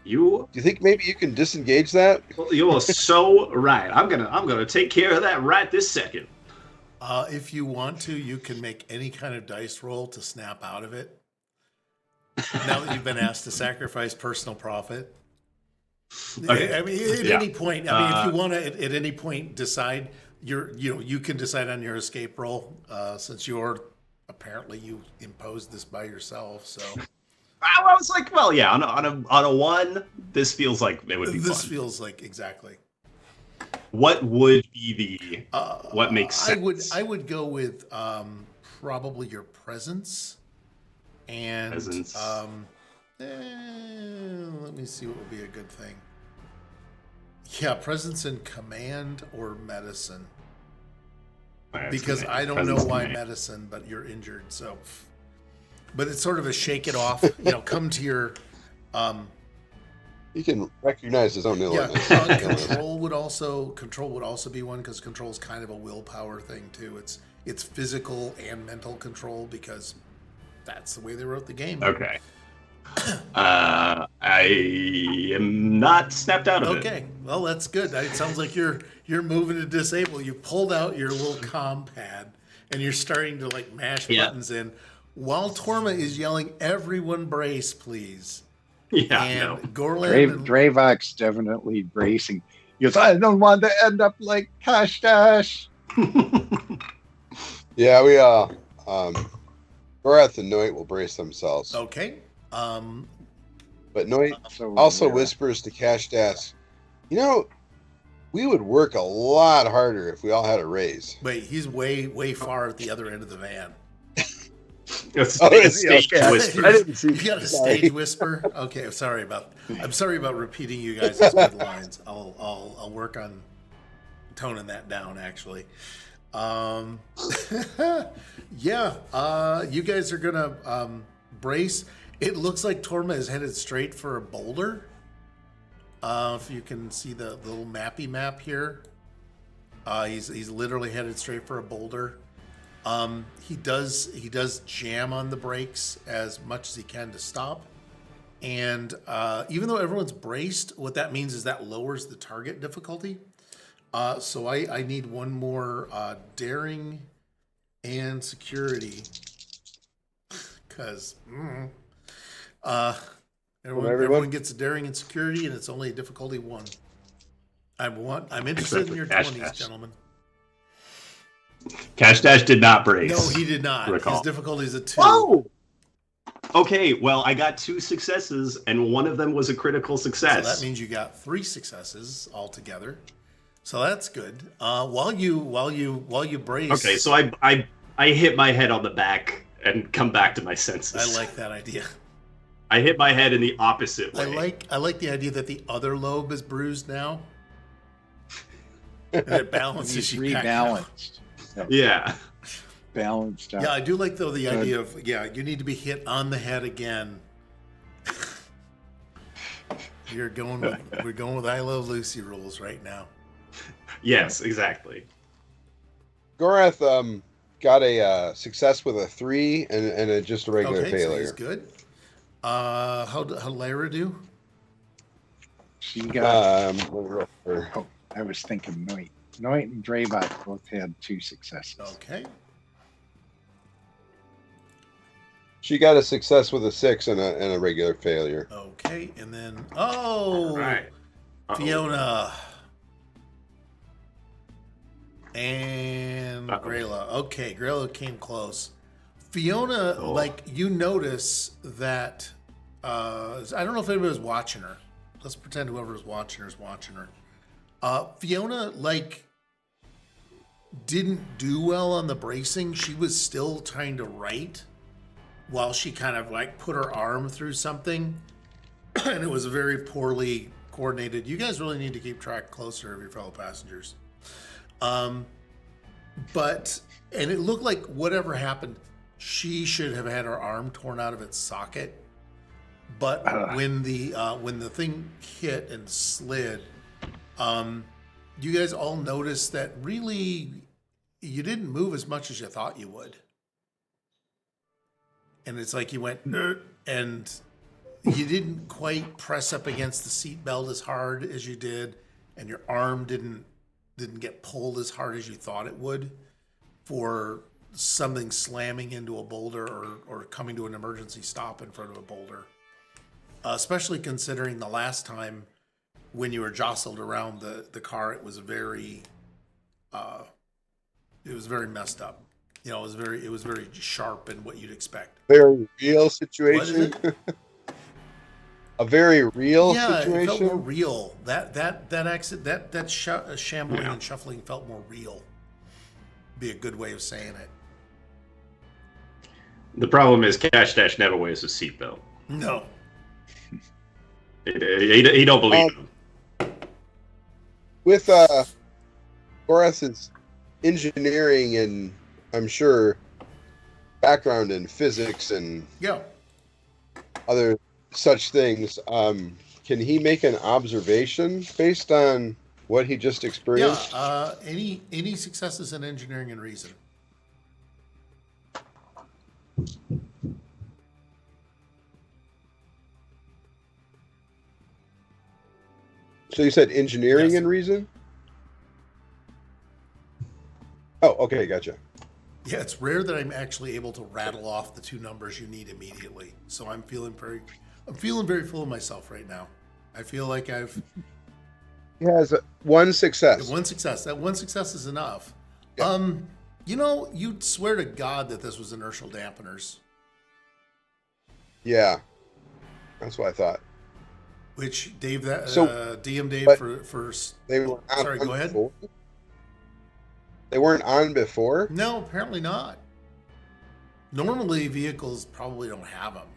Do you think maybe you can disengage that? You are so right. I'm gonna take care of that right this second. If you want to, you can make any kind of dice roll to snap out of it. Now that you've been asked to sacrifice personal profit. Okay. I mean, at any point. I mean, if you want to, at any point, decide you can decide on your escape roll. Since apparently you imposed this by yourself. So I was like, well, yeah, on a 1, this feels like it would be this fun. feels like exactly. what would be what makes sense? I would go with probably your presence and Presence. let me see what would be a good thing. Yeah, presence and command or medicine. Because I don't know why medicine, but you're injured, so. But it's sort of a shake it off. Come to your. He can recognize his own illness. Yeah, control would also be one because control is kind of a willpower thing too. It's physical and mental control because that's the way they wrote the game. Okay. I am not snapped out of it. Okay, well that's good. It sounds like you're moving to disable. You pulled out your little comm pad and you're starting to like mash buttons in, while Torma is yelling, "Everyone brace, please!" Yeah, and Gorland Dravok's definitely bracing. He goes, "I don't want to end up like Cash Dash." Yeah, we Gorath and Noit will brace themselves. Okay. But Noit also whispers to Cash Dash, we would work a lot harder if we all had a raise. Wait, he's way far at the other end of the van. It's a stage whisper. I didn't see. You got a stage whisper? Okay, I'm sorry about repeating you guys' good lines. I'll work on toning that down actually. You guys are gonna brace. It looks like Torma is headed straight for a boulder. If you can see the little mappy map here, he's literally headed straight for a boulder. He does jam on the brakes as much as he can to stop. And even though everyone's braced, what that means is that lowers the target difficulty. So I need one more daring and security. Because everyone gets a daring and security, and it's only a difficulty 1. I'm interested in your 20s, gentlemen. Cash Dash did not brace. No, he did not. Recall. His difficulty is a 2. Oh! Okay, well, I got 2 successes, and one of them was a critical success. So that means you got 3 successes altogether. So that's good. While you brace. Okay, so I hit my head on the back and come back to my senses. I like that idea. I hit my head in the opposite way. I like the idea that the other lobe is bruised now. And it balances you back out. Rebalanced. Yeah. Balanced out. Yeah, I do like though the idea of you need to be hit on the head again. We're going with I Love Lucy rules right now. Yes, exactly. Gorath got a success with a 3 and just a regular failure. So he's good. How'd Lyra do? She got. Oh, I was thinking Noit. Noit and Dravok both had 2 successes. Okay. She got a success with a 6 and a regular failure. Okay, and then All right. Fiona and Grayla. Okay, Grayla came close. Fiona, you notice that I don't know if anybody was watching her. Let's pretend whoever was watching her is watching her. Fiona, didn't do well on the bracing. She was still trying to write while she kind of put her arm through something. And it was very poorly coordinated. You guys really need to keep track closer of your fellow passengers. And it looked like whatever happened, she should have had her arm torn out of its socket. But when the thing hit and slid, you guys all noticed that really you didn't move as much as you thought you would. And it's like you went, and you didn't quite press up against the seatbelt as hard as you did, and your arm didn't get pulled as hard as you thought it would for something slamming into a boulder or coming to an emergency stop in front of a boulder. Especially considering the last time when you were jostled around the car, it was very messed up. It was very sharp in what you'd expect. Very real situation. a very real Yeah, it felt more situation. real. That accident, that shambling and shuffling felt more real. Be a good way of saying it. The problem is Cash Dash never wears a seatbelt. No. He don't believe him. With Boris's engineering and I'm sure background in physics and Yeah. other such things, can he make an observation based on what he just experienced? Yeah. Any successes in engineering and reason? So you said engineering Yes. and reason? Oh, okay, gotcha. Yeah, it's rare that I'm actually able to rattle off the two numbers you need immediately. So I'm feeling very full of myself right now. I feel like I've He has one success. one success. That one success is enough. Yeah. You'd swear to God that this was inertial dampeners, Yeah, that's what I thought. which Dave, So, DM Dave but for They were not sorry, on go ahead. before? They weren't on before? No, apparently not. Normally, vehicles probably don't have them.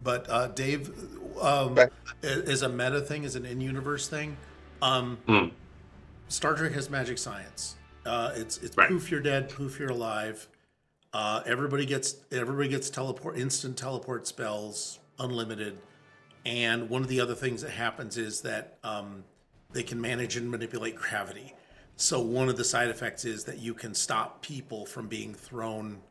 But Dave, Okay. as a meta thing, as an in-universe thing, Star Trek has magic science. It's Right. poof you're dead, poof you're alive. Everybody gets instant teleport spells, unlimited. And one of the other things that happens is that they can manage and manipulate gravity. So one of the side effects is that you can stop people from being thrown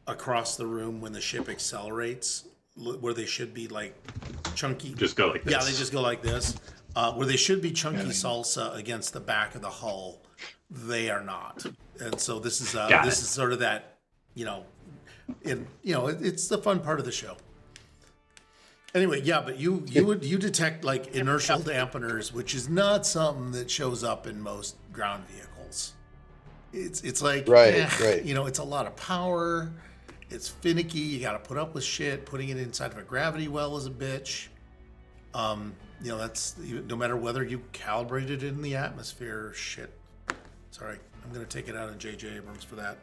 across the room when the ship accelerates, where they should be like chunky. Just go like this. Yeah, they just go like this. Where they should be chunky salsa against the back of the hull, they are not. And so this is sort of that, it's the fun part of the show. Anyway, yeah, but you detect like inertial dampeners, which is not something that shows up in most ground vehicles. It's like Right. it's a lot of power. It's finicky. You got to put up with shit. Putting it inside of a gravity well is a bitch. That's no matter whether you calibrate it in the atmosphere. Shit. Sorry, I'm gonna take it out on J.J. Abrams for that.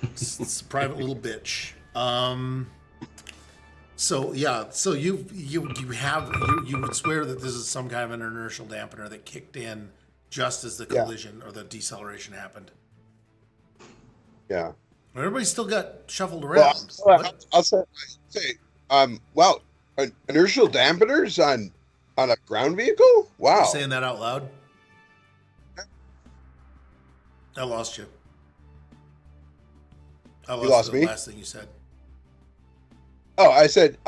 It's a private little bitch. So you would swear that this is some kind of an inertial dampener that kicked in just as the collision or the deceleration happened. Yeah. Everybody still got shuffled around. I'll say, wow, inertial dampeners on a ground vehicle? Wow. You're saying that out loud? I lost you. I lost the me? last thing you said. Oh, I said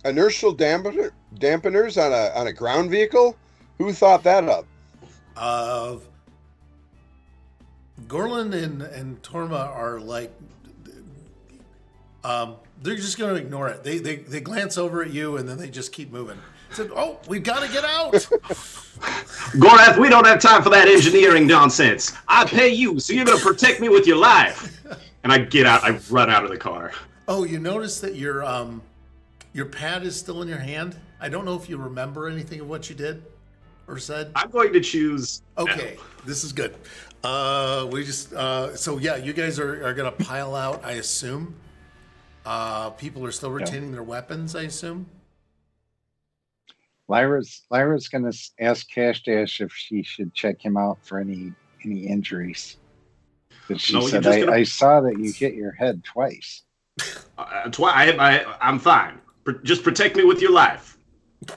inertial dampeners on a ground vehicle? Who thought that up? Gorlin and Torma are like, they're just going to ignore it. They glance over at you and then they just keep moving. Said, "Oh, we've got to get out." Gorath, we don't have time for that engineering nonsense. I pay you, so you're going to protect me with your life. And I get out. I run out of the car. Oh, you notice that your pad is still in your hand? I don't know if you remember anything of what you did or said. I'm going to choose. Okay, no. This is good. You guys are gonna pile out, I assume. People are still retaining their weapons, I assume. Lyra's gonna ask Cash Dash if she should check him out for any injuries. But she said, I saw that you hit your head twice. I'm fine. Just protect me with your life.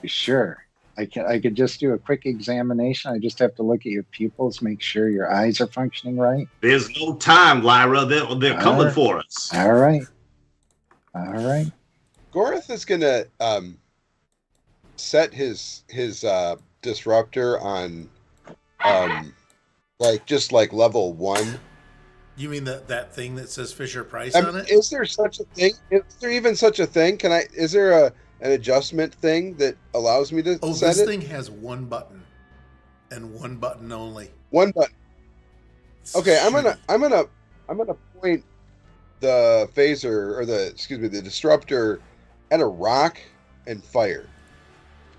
Sure. I could just do a quick examination. I just have to look at your pupils, make sure your eyes are functioning right. There's no time, Lyra. They're coming for us. All right. Gorath is gonna set his disruptor on like level 1. You mean that thing that says Fisher Price on it? Is there such a thing? Is there even such a thing? Is there an adjustment thing that allows me to set it? This thing has one button and one button only. One button. Okay, I'm gonna point the phaser or the disruptor at a rock and fire.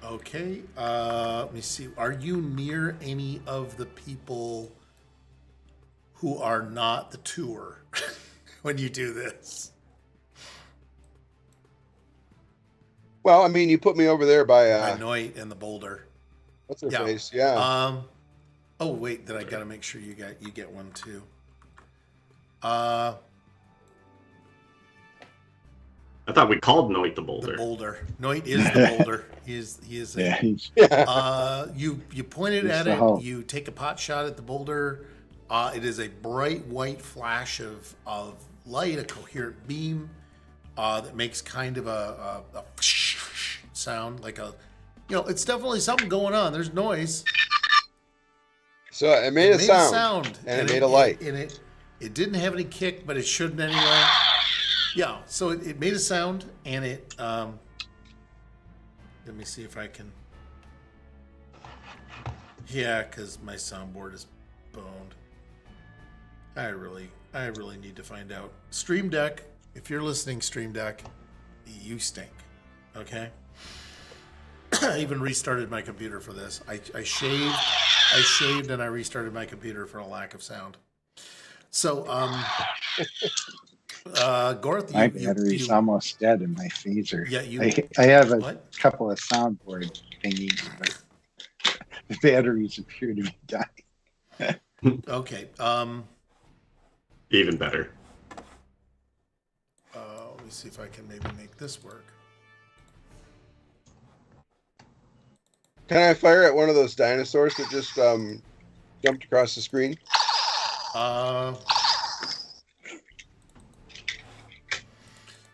Okay. Let me see. Are you near any of the people who are not the tour when you do this? Well, I mean, you put me over there by Noit and the boulder. what's her face? Yeah. Oh wait, then I gotta make sure you get one too. I thought we called Noit the boulder. The boulder. Noit is the boulder. He is. Yeah, You pointed He's at the it. Hulk. You take a pot shot at the boulder. It is a bright white flash of light, a coherent beam that makes kind of a sound, like it's definitely something going on. There's noise. So it made a sound, and it made a light. And it didn't have any kick, but it shouldn't anyway. Yeah, so it made a sound, and it. Let me see if I can. Yeah, because my soundboard is boned. I really need to find out. Stream Deck, if you're listening, Stream Deck, you stink. Okay. I even restarted my computer for this. I shaved, and I restarted my computer for a lack of sound. So, Garth, my battery's almost dead in my phaser. Yeah, I have a couple of soundboard thingies, but the batteries appear to be dying. Okay. Even better. Let me see if I can maybe make this work. Can I fire at one of those dinosaurs that just jumped across the screen?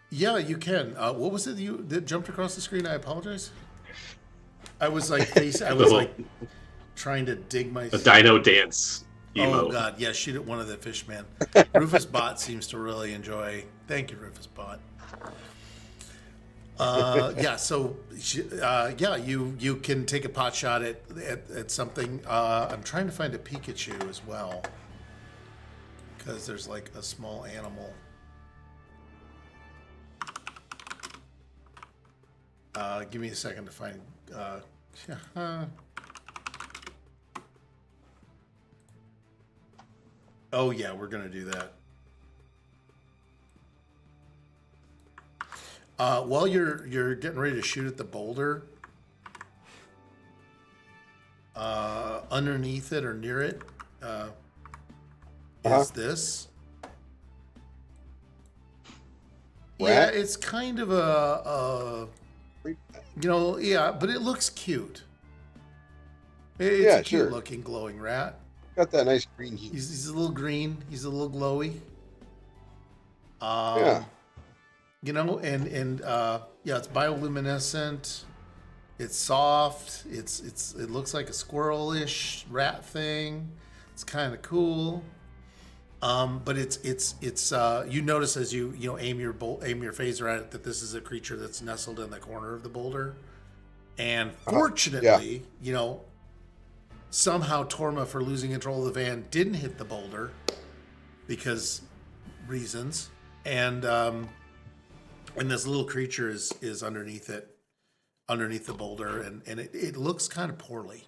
Yeah, you can. What was it that jumped across the screen? I apologize. I was like trying to dig my. A dino dance. Oh God, yeah, shoot at one of the fish man. Rufus Bot seems to really enjoy. Thank you, Rufus Bot. You can take a pot shot at something. I'm trying to find a Pikachu as well, because there's like a small animal. Give me a second to find. Oh yeah, we're gonna do that. While you're getting ready to shoot at the boulder, underneath it or near it is this. Rat? Yeah, it's kind of but it looks cute. It's a cute looking glowing rat. Got that nice green heat. He's a little green. He's a little glowy. Yeah. It's bioluminescent. It's soft. It looks like a squirrel-ish rat thing. It's kind of cool. But it's you notice as you aim your phaser at it that this is a creature that's nestled in the corner of the boulder, and fortunately, somehow Torma, for losing control of the van, didn't hit the boulder because reasons, and this little creature is underneath the boulder, and it looks kind of poorly.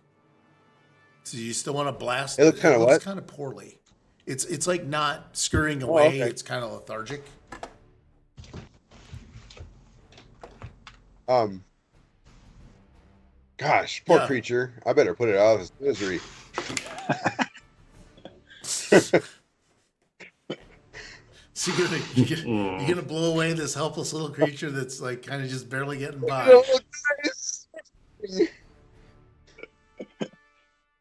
So you still want to blast it? It looks kind of poorly. It's like not scurrying away. Okay. It's kind of lethargic. Gosh, poor creature. I better put it out of its misery. So you're gonna blow away this helpless little creature that's like kind of just barely getting by.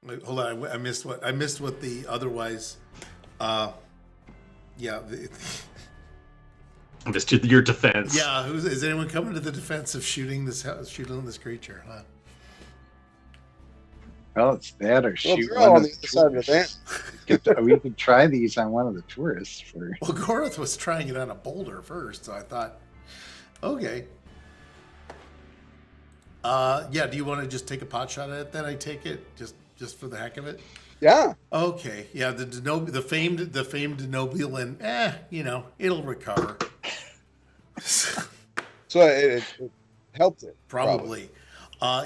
Wait, hold on, I missed what the otherwise. Just to your defense. Yeah, is anyone coming to the defense of shooting this creature? Huh? Well, it's that or shoot on one the of other side of the van. We could try these on one of the tourists for. Well, Gorath was trying it on a boulder first, so I thought, okay. Do you want to just take a pot shot at it? Then I take it just for the heck of it. Yeah. Okay, yeah, the famed Denobulan, it'll recover. So it helped it. Probably.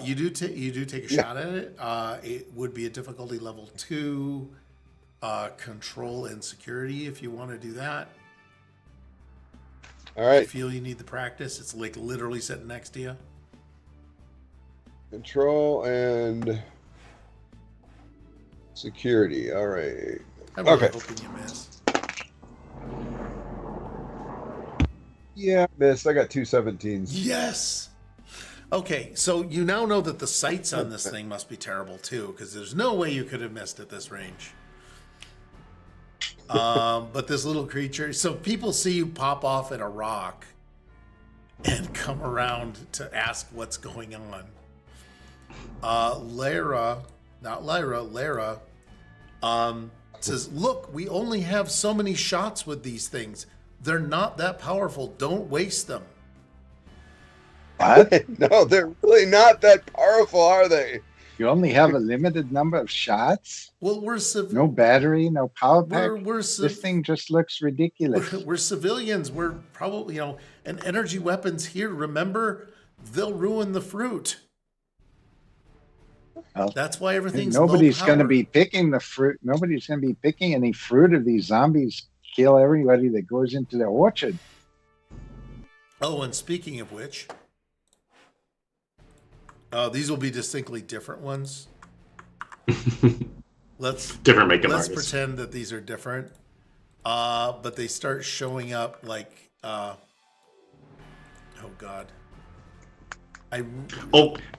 You do take a Yeah. shot at it. It would be a difficulty level 2, control and security if you want to do that. All If right. you feel you need the practice, it's like literally sitting next to you. Control and security. All right. I'm really Okay. hoping you miss. Yeah, missed. I got 217s. Yes. Okay, so you now know that the sights on this thing must be terrible too, because there's no way you could have missed at this range. But this little creature, so people see you pop off at a rock and come around to ask what's going on. Lara says, look, we only have so many shots with these things. They're not that powerful. Don't waste them. What? No, they're really not that powerful, are they? You only have a limited number of shots? Well, we're No battery, no power pack? We're This thing just looks ridiculous. we're civilians. We're probably, and energy weapons here, remember, they'll ruin the fruit. Well, That's why everything's nobody's low going to power. be picking the fruit. Nobody's going to be picking any fruit if these zombies kill everybody that goes into the orchard. Oh, and speaking of which, these will be distinctly different ones. Let's Let's pretend that these are different. But they start showing up like, oh God.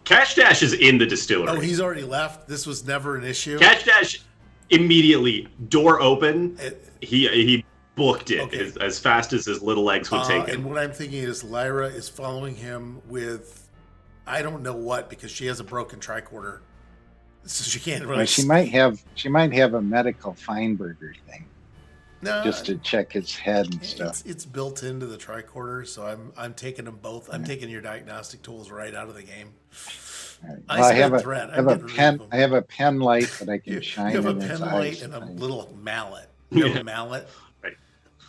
Cash Dash is in the distillery. Oh, he's already left. This was never an issue. Cash Dash immediately, door open. He booked it Okay. as fast as his little legs would take And him. what I'm thinking is Lyra is following him with, I don't know what, because she has a broken tricorder, so she can't really. Well, she might have a medical Feinberger thing No, just to check his head and stuff. it's built into the tricorder, so I'm taking them both. I'm taking your diagnostic tools right out of the game. Right. I Well, I spent have threat. I have I'm a getting rid pen. of them. I have a pen light that I can You shine have a in his pen light eyes. and a little mallet. You have a mallet. Right.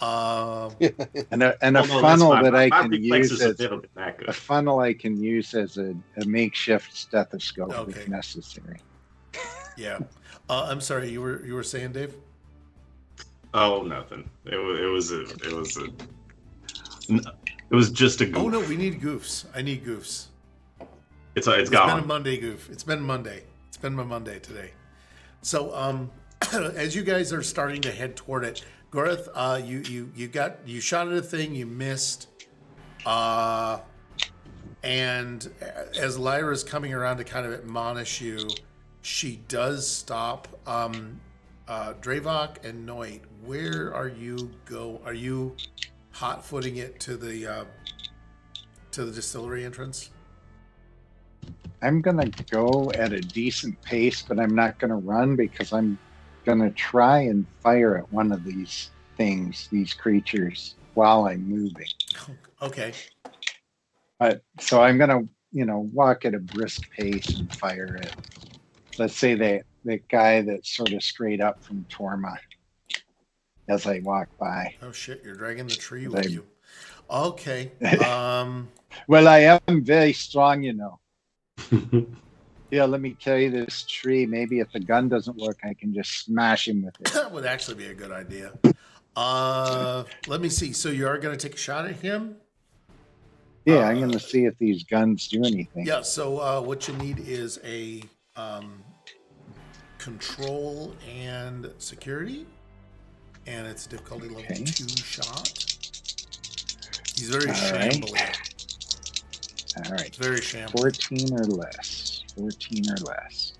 And a Oh, no, funnel that's fine. that I My can reflexes use have as never been that a good. funnel I can use as a makeshift stethoscope Okay. if necessary. Yeah. I'm sorry. You were saying, Dave? Oh, nothing. It was just a goof. Oh no, we need goofs. I need goofs. It's It's been a gone. Monday goof. It's been Monday. It's been my Monday today. So as you guys are starting to head toward it, Goreth, you shot at a thing, you missed. And as Lyra's coming around to kind of admonish you, she does stop. Dravok and Noit, where are you Are you hot-footing it to the distillery entrance? I'm gonna go at a decent pace, but I'm not gonna run because I'm gonna try and fire at one of these things, these creatures, while I'm moving. Okay. So I'm gonna, walk at a brisk pace and fire at, let's say, the guy that's sort of straight up from Torma as I walk by. Oh shit, you're dragging the tree They- with you. Okay. Well, I am very strong, Yeah, let me carry this tree. Maybe if the gun doesn't work, I can just smash him with it. That would actually be a good idea. Let me see. So you are going to take a shot at him? Yeah, I'm gonna see if these guns do anything. Yeah. So what you need is a control and security, and it's difficulty level Okay. 2 shot. He's very All right. shambly. All right, It's very shambly. 14 or less. 14 or less.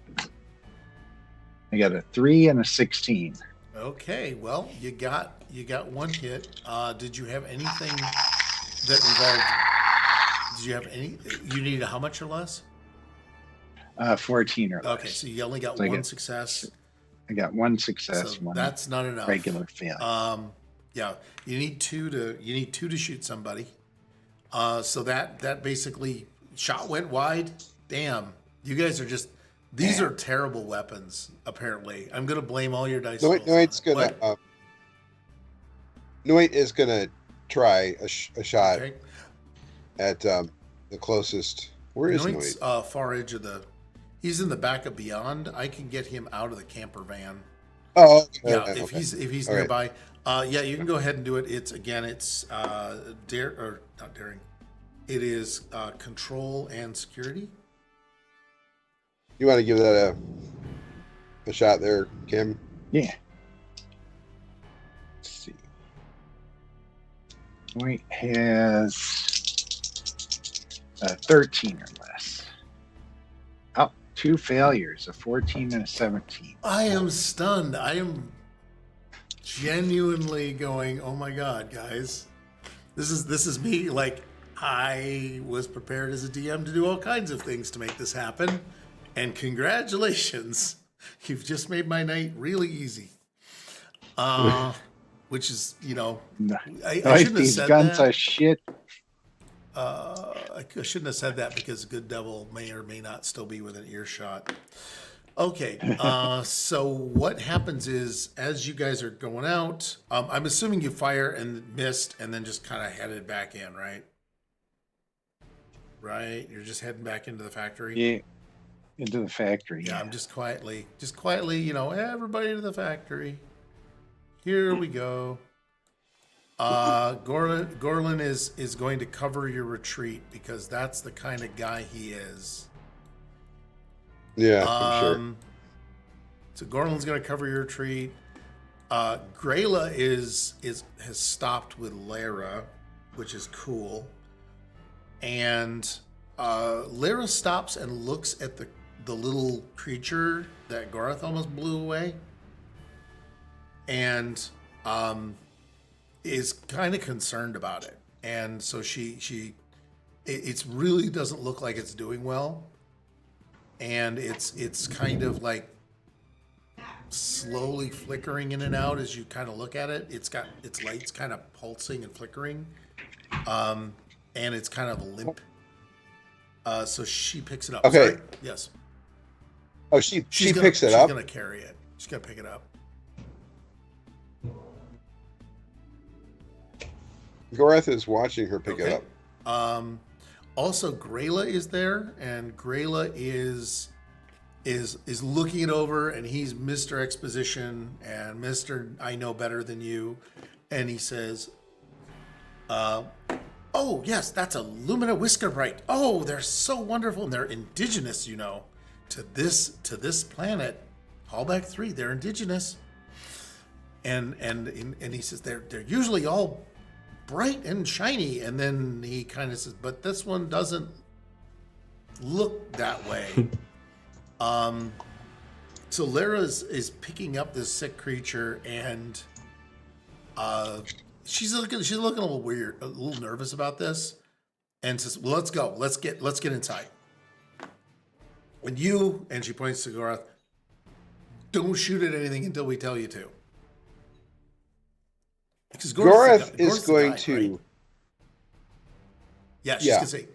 I got a 3 and a 16. Okay. Well, you got one hit. Did you have anything that involved? Did you have any? You needed how much or less? 14 or less. Okay, so you only got So I one get- success. I got one success, So one that's not enough. regular fail. Yeah, you need two to shoot somebody. So that basically shot went wide. Damn, you guys are just These are terrible weapons, apparently. I'm going to blame all your dice rolls on Noit's it. gonna. What? Noit is gonna try a shot Okay. at the closest. Where is Noit's Noit? far edge of the... He's in the back of Beyond. I can get him out of the camper van. Oh, okay, Yeah, okay. if he's All right. nearby. Yeah, you can go ahead and do it. It's not daring. It is control and security. You want to give that a shot there, Kim? Yeah. Let's see. Noit has 13 or less. Oh, 2 failures, a 14 and a 17. I am stunned. I am genuinely going, oh my god, guys. This is me. Like, I was prepared as a DM to do all kinds of things to make this happen. And congratulations. You've just made my night really easy. Which is, No. I Noit, shouldn't have these said guns that. are shit. I shouldn't have said that because Good Devil may or may not still be within earshot. Okay, so what happens is, as you guys are going out, I'm assuming you fire and missed and then just kind of headed back in, right? Right? You're just heading back into the factory? Yeah. Into the factory. Yeah, I'm just quietly, everybody to the factory. Here we go. Gorlin is going to cover your retreat because that's the kind of guy he is. Yeah, I'm sure. So Gorlin's going to cover your retreat. Grayla has stopped with Lara, which is cool. And Lara stops and looks at the little creature that Gorath almost blew away, and is kind of concerned about it. And so it really doesn't look like it's doing well, and it's kind of like slowly flickering in and out as you kind of look at it. It's got its lights kind of pulsing and flickering, and it's kind of limp. So she picks it up. Okay. Sorry? Yes. Oh, she picks it She's up. gonna carry it. She's gonna pick it up. Gorath is watching her pick it up. Also, Grayla is there, and Grayla is looking it over, and he's Mr. Exposition and Mr. I know better than you, and he says, "Oh yes, that's a Lumina Whisker Bright. Oh, they're so wonderful, and they're indigenous, to this planet. Hallback 3, they're indigenous." And he says they're usually all bright and shiny, and then he kind of says, but this one doesn't look that way. So Lara is picking up this sick creature, and she's looking a little weird, a little nervous about this, and says, well, let's go, let's get inside. And she points to Gorath, don't shoot at anything until we tell you to. Because Gorath is going to. right? Yeah, she's gonna say,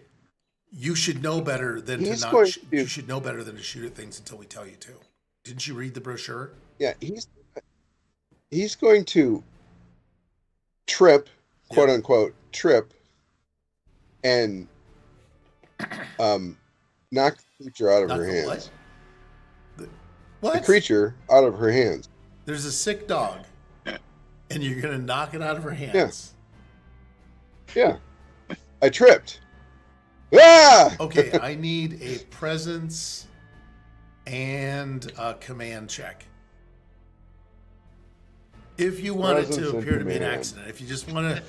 you should know better than to not. You should know better than to shoot at things until we tell you to. Didn't you read the brochure? Yeah, he's going to trip, quote unquote, trip, and knock the creature out of her hands. What? The creature out of her hands. There's a sick dog, and you're gonna knock it out of her hands. Yeah. I tripped. Ah! Okay, I need a presence and a command check. If you want it to appear to be an accident, if you just want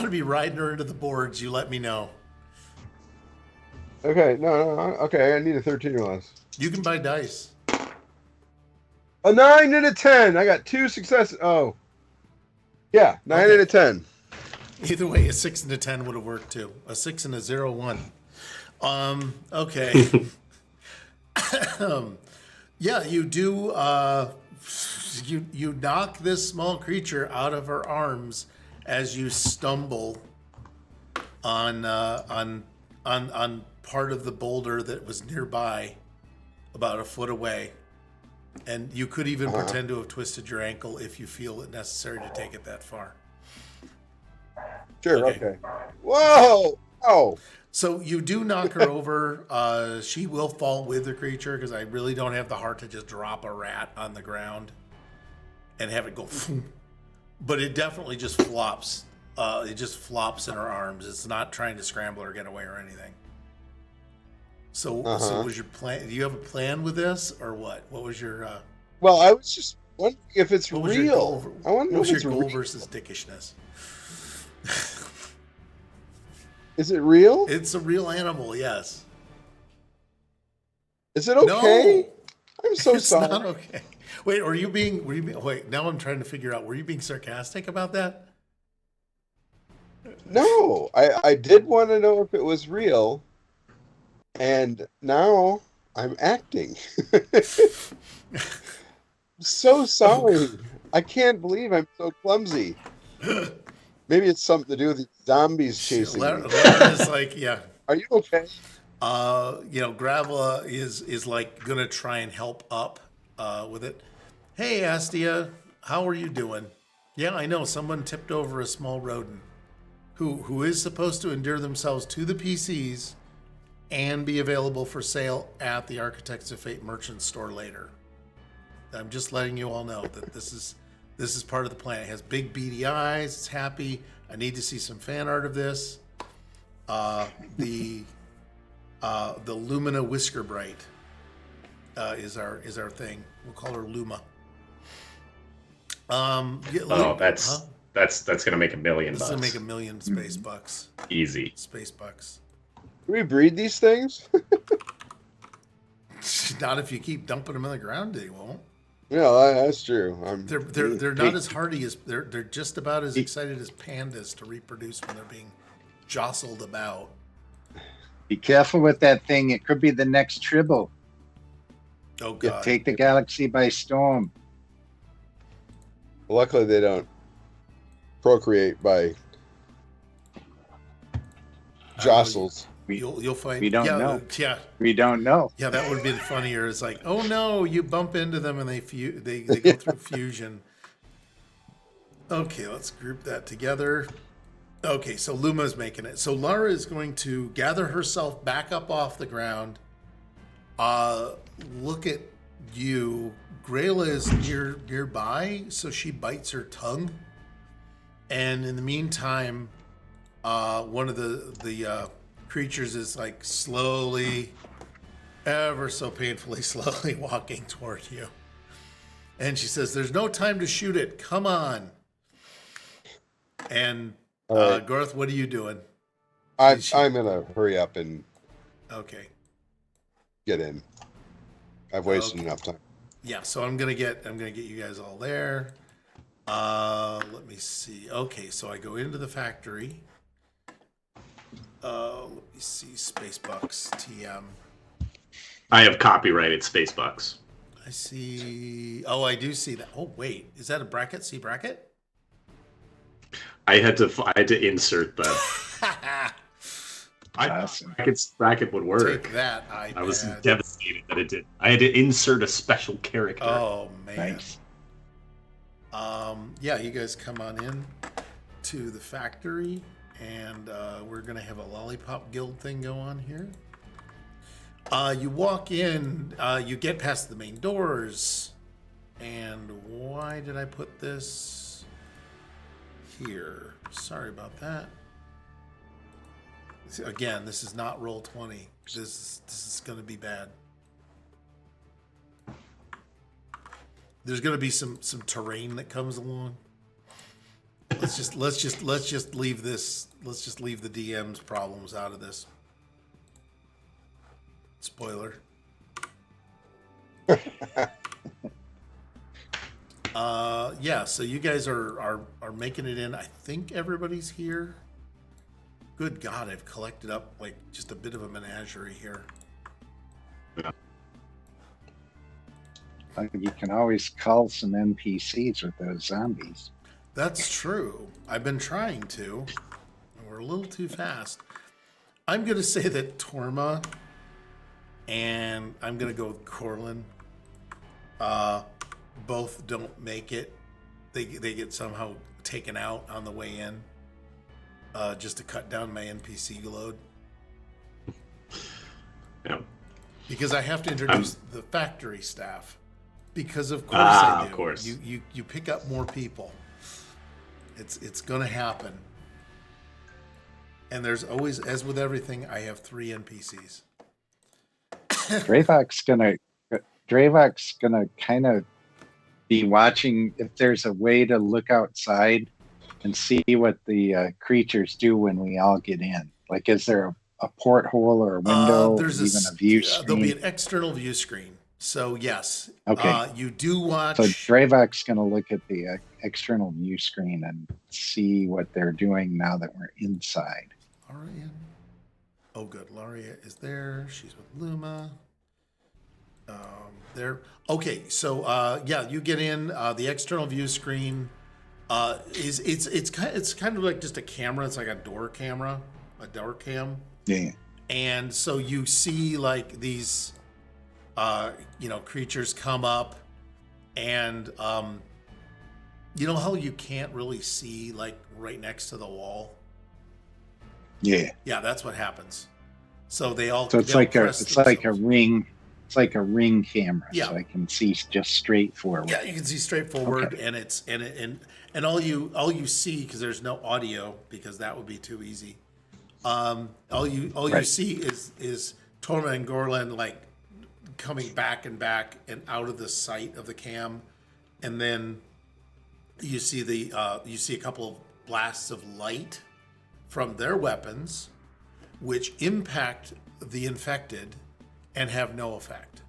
to be riding her into the boards, you let me know. Okay, no, okay, I need a 13 or less. You can buy dice. A 9 and a 10. I got 2 successes. Oh. Yeah, 9 and a 10. Either way, a 6 and a 10 would have worked too. A 6 and a 0-1. Okay. Yeah, you do. You knock this small creature out of her arms as you stumble on part of the boulder that was nearby. about a foot away. And you could even pretend to have twisted your ankle if you feel it necessary to take it that far. Sure, okay. Whoa! Oh! So you do knock her over. She will fall with the creature because I really don't have the heart to just drop a rat on the ground and have it go. But it definitely just flops. It just flops in her arms. It's not trying to scramble or get away or anything. So was your plan? Do you have a plan with this or what? What was your? Well, I was just wondering if it's what real. Was your goal, I want to know what was if it's your goal real. versus dickishness? Is it real? It's a real animal, yes. Is it okay? No, I'm so it's sorry. not okay. Wait, were you being? Wait, now I'm trying to figure out. Were you being sarcastic about that? No, I did want to know if it was real, and now I'm acting. So sorry. I can't believe I'm so clumsy. Maybe it's something to do with the zombies chasing me. Lara is like, yeah. Are you okay? Gravla is like gonna try and help up with it. Hey, Astia, how are you doing? Yeah, I know someone tipped over a small rodent who is supposed to endear themselves to the PCs and be available for sale at the Architects of Fate merchant store later. I'm just letting you all know that this is part of the plan. It has big beady eyes. It's happy. I need to see some fan art of this. The Lumina Whisker Bright is our thing. We'll call her Luma. That's gonna make $1 million. This is gonna make $1 million space bucks. Easy. Space bucks. Do we breed these things? Not if you keep dumping them in the ground, they won't. Yeah, that's true. They're not as hardy as they're just about as excited as pandas to reproduce when they're being jostled about. Be careful with that thing. It could be the next Tribble. Oh God! Take the galaxy by storm. Luckily, they don't procreate by jostles. You'll find. We don't know. Yeah. We don't know. Yeah, that would have been funnier. It's like, oh no, you bump into them and they go through fusion. Okay, let's group that together. Okay, so Luma's making it. So Lara is going to gather herself back up off the ground. Look at you. Grayla is nearby, so she bites her tongue. And in the meantime, one of the creatures is like slowly, ever so painfully slowly walking toward you. And she says, there's no time to shoot it. Come on. And right. Garth, what are you doing? I'm gonna hurry up and get in. I've wasted enough time. Yeah, so I'm gonna get you guys all there. Let me see. Okay, so I go into the factory. Let me see. Spacebucks TM. I have copyrighted Spacebucks. I see. Oh, I do see that. Oh, wait, is that a bracket? C bracket? I had to insert that. Awesome. Bracket would work. Take that, iPad. I was devastated that it did. I had to insert a special character. Oh man. Nice. Yeah, you guys come on in to the factory, and we're gonna have a lollipop guild thing go on here. You walk in, you get past the main doors, and why did I put this here? Sorry about that. Again, this is not Roll20. This is going to be bad. There's going to be some terrain that comes along. Let's just leave this. Let's just leave the DM's problems out of this. Spoiler. Yeah. So you guys are making it in. I think everybody's here. Good God, I've collected up like just a bit of a menagerie here. You can always call some NPCs with those zombies. That's true. I've been trying to. We're a little too fast. I'm going to say that Torma and I'm gonna go with Corlin. Both don't make it. They get somehow taken out on the way in, just to cut down my NPC load. Yep. Because I have to introduce the factory staff. Because of course I do. Of course. You pick up more people. It's gonna happen. And there's always, as with everything, I have 3 NPCs. Dravok's gonna kind of be watching if there's a way to look outside and see what the creatures do when we all get in. Like, is there a porthole or a window, or even a view screen? There'll be an external view screen. So yes, Okay. You do watch. So Dravok's gonna look at the external view screen and see what they're doing now that we're inside. Laria. Oh, good. Laria is there. She's with Luma. There. Okay, so yeah, you get in. The external view screen it's kind of like just a camera. It's like a door camera, a door cam. Yeah. And so you see like these, creatures come up, and you know how you can't really see like right next to the wall. Yeah. Yeah, that's what happens. So they all. So it's like a ring. It's like a ring camera. Yeah. So I can see just straight forward. Yeah, you can see straight forward, Okay. and all you see, because there's no audio, because that would be too easy. All you Right. see is Torma and Gorlan like coming back and out of the sight of the cam, and then you see a couple of blasts of light from their weapons, which impact the infected and have no effect.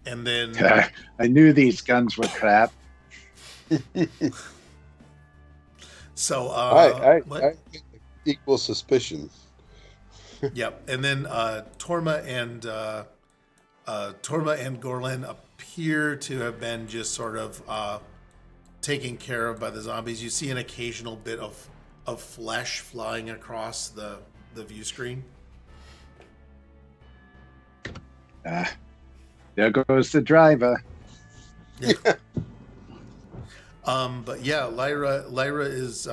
And then I knew these guns were crap. so I what? equal suspicion. Yep. And then Torma and Gorlan appear to have been just sort of taken care of by the zombies. You see an occasional bit of flesh flying across the view screen. There goes the driver. But yeah, Lyra is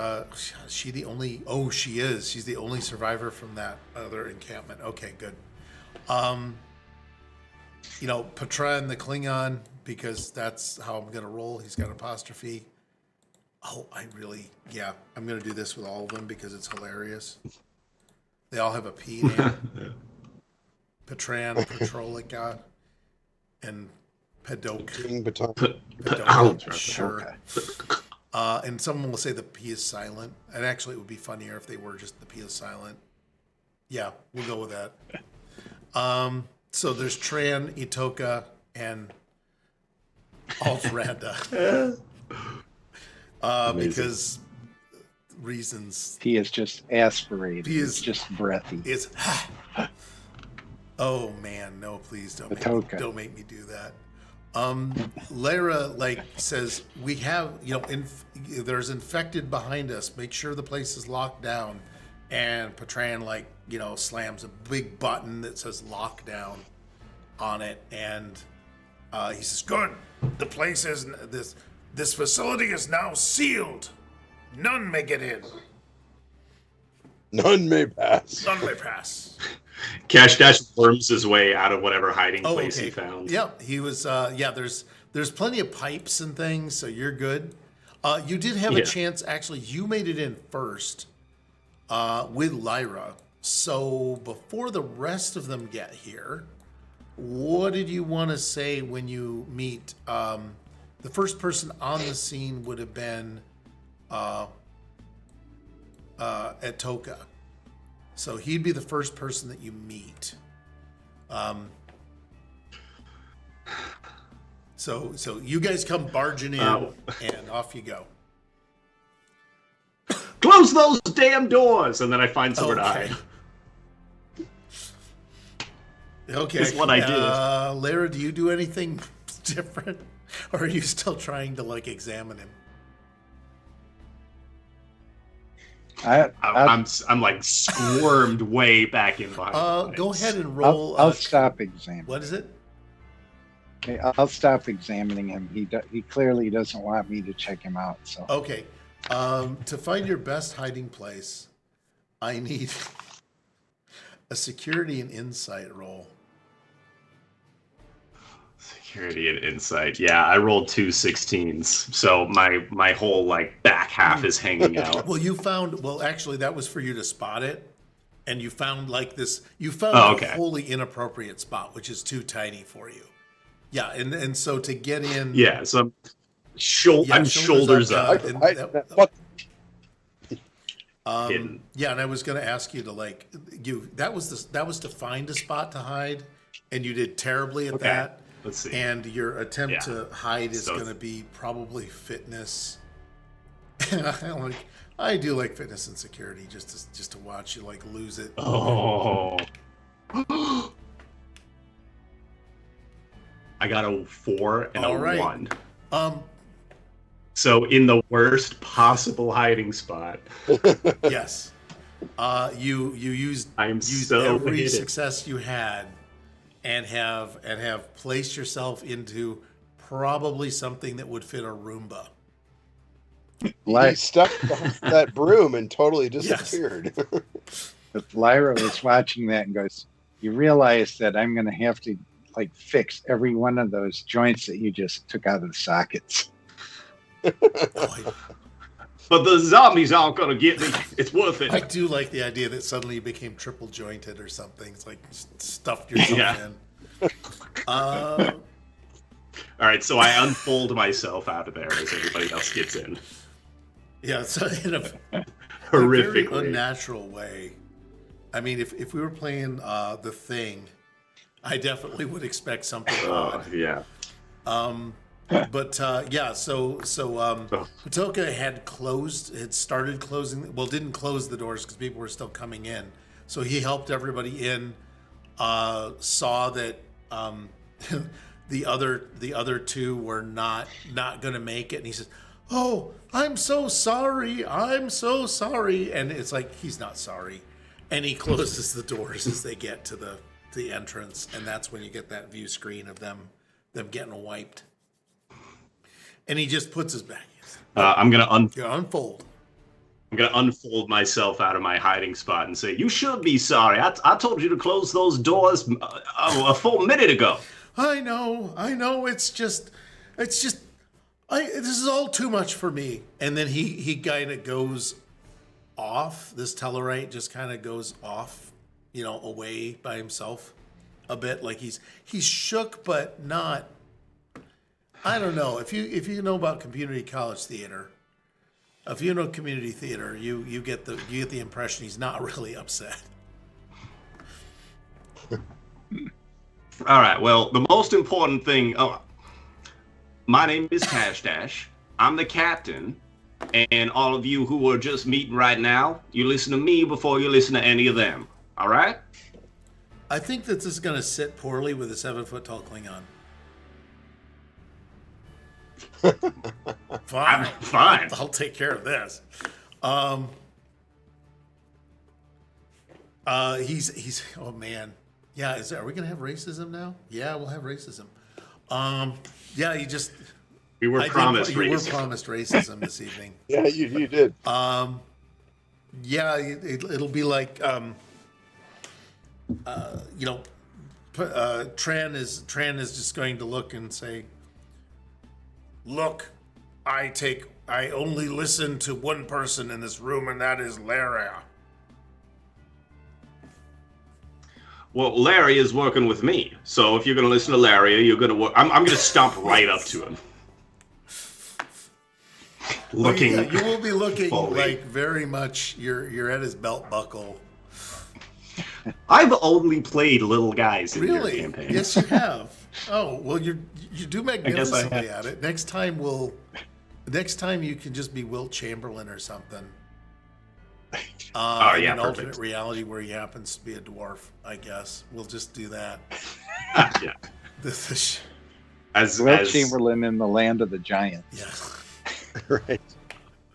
she the only? Oh, she is. She's the only survivor from that other encampment. Okay, good. Patran the Klingon, because that's how I'm gonna roll. He's got apostrophe. Oh, I'm gonna do this with all of them because it's hilarious. They all have a P name. Patran, Patrolica, and Pedok. King Baton. Pedok, sure. And someone will say the P is silent. And actually, it would be funnier if they were just the P is silent. Yeah, we'll go with that. So there's Tran, Itoka, and Altranda. Because reasons. He is just aspirated. He is just breathy. It's oh man, no, please don't make me do that. Lyra says we have there's infected behind us. Make sure the place is locked down. And Patran slams a big button that says lockdown on it, and he says, "Good. The place is this facility is now sealed. None may get in. None may pass." None may pass. Cash Dash worms his way out of whatever hiding place he found. Yep, he was. There's plenty of pipes and things, so you're good. You did have a chance. Actually, you made it in first with Lyra. So before the rest of them get here, what did you want to say when you meet? The first person on the scene would have been Etoka. So he'd be the first person that you meet. So you guys come barging in, and off you go. Close those damn doors, and then I find somewhere to hide. Okay. That's what I did. Lara, do you do anything different, or are you still trying to examine him? I'm like squirmed way back in behind. Go ahead and roll. I'll stop examining. What is it? Okay, I'll stop examining him. He clearly doesn't want me to check him out. So Okay. To find your best hiding place, I need a security and insight roll. Security and insight. Yeah, I rolled 2 16s, so my whole like back half is hanging out. Well, actually, that was for you to spot it, and you found a wholly inappropriate spot, which is too tiny for you. Yeah, and so to get in. Yeah, so I'm shoulders up. Yeah, and I was going to ask you to that was to find a spot to hide, and you did terribly at that. Let's see. And your attempt to hide is going to be probably fitness. I do like fitness and security just to watch you like lose it. Oh. I got a 4 and a 1. So in the worst possible hiding spot. Yes. You used every hidden. success you had and have placed yourself into probably something that would fit a Roomba. He stuck that broom and totally disappeared. If Lyra was watching that and goes, you realize that I'm going to have to like fix every one of those joints that you just took out of the sockets. But the zombies aren't going to get me. It's worth it. I do like the idea that suddenly you became triple jointed or something. It's like stuffed yourself in. All right, so I unfold myself out of there as everybody else gets in. Yeah, so in a horrifically very unnatural way. I mean, if we were playing The Thing, I definitely would expect something odd. Yeah. But yeah, so Patoka had started closing. Well, didn't close the doors because people were still coming in. So he helped everybody in. Saw that the other two were not going to make it, and he says, "Oh, I'm so sorry. I'm so sorry." And it's like he's not sorry, and he closes the doors as they get to the entrance, and that's when you get that view screen of them getting wiped. And he just puts his back. I'm gonna unfold. I'm gonna unfold myself out of my hiding spot and say, "You should be sorry. I told you to close those doors a full minute ago." I know. It's just. This is all too much for me. And then he kind of goes off. This Tellarite just kind of goes off, away by himself a bit. Like he's shook, but not. I don't know. If you know about community college theater, if you know community theater, you get the impression he's not really upset. All right. Well, the most important thing. My name is Cash Dash. I'm the captain, and all of you who are just meeting right now, you listen to me before you listen to any of them. All right? I think that this is going to sit poorly with a 7-foot tall Klingon. Fine. I'll take care of this. He's oh man. Yeah, are we gonna have racism now? Yeah, we'll have racism. Yeah, we were promised racism. You were promised racism this evening. Yeah, you did. Yeah, it'll be like Tran is just going to look and say, "Look, I only listen to one person in this room, and that is Lara." Well, Larry is working with me, so if you're going to listen to Larry, you're going to work. I'm going to stomp right up to him. Looking, yeah, you will be looking fully. Like very much. You're at his belt buckle. I've only played little guys in your campaign. Yes, you have. Oh well, you do magnificently at it. Next time you can just be Wilt Chamberlain or something. Yeah, an perfect. alternate reality where he happens to be a dwarf. I guess we'll just do that. Yeah. Wilt Chamberlain in the land of the giants. Yeah. Right.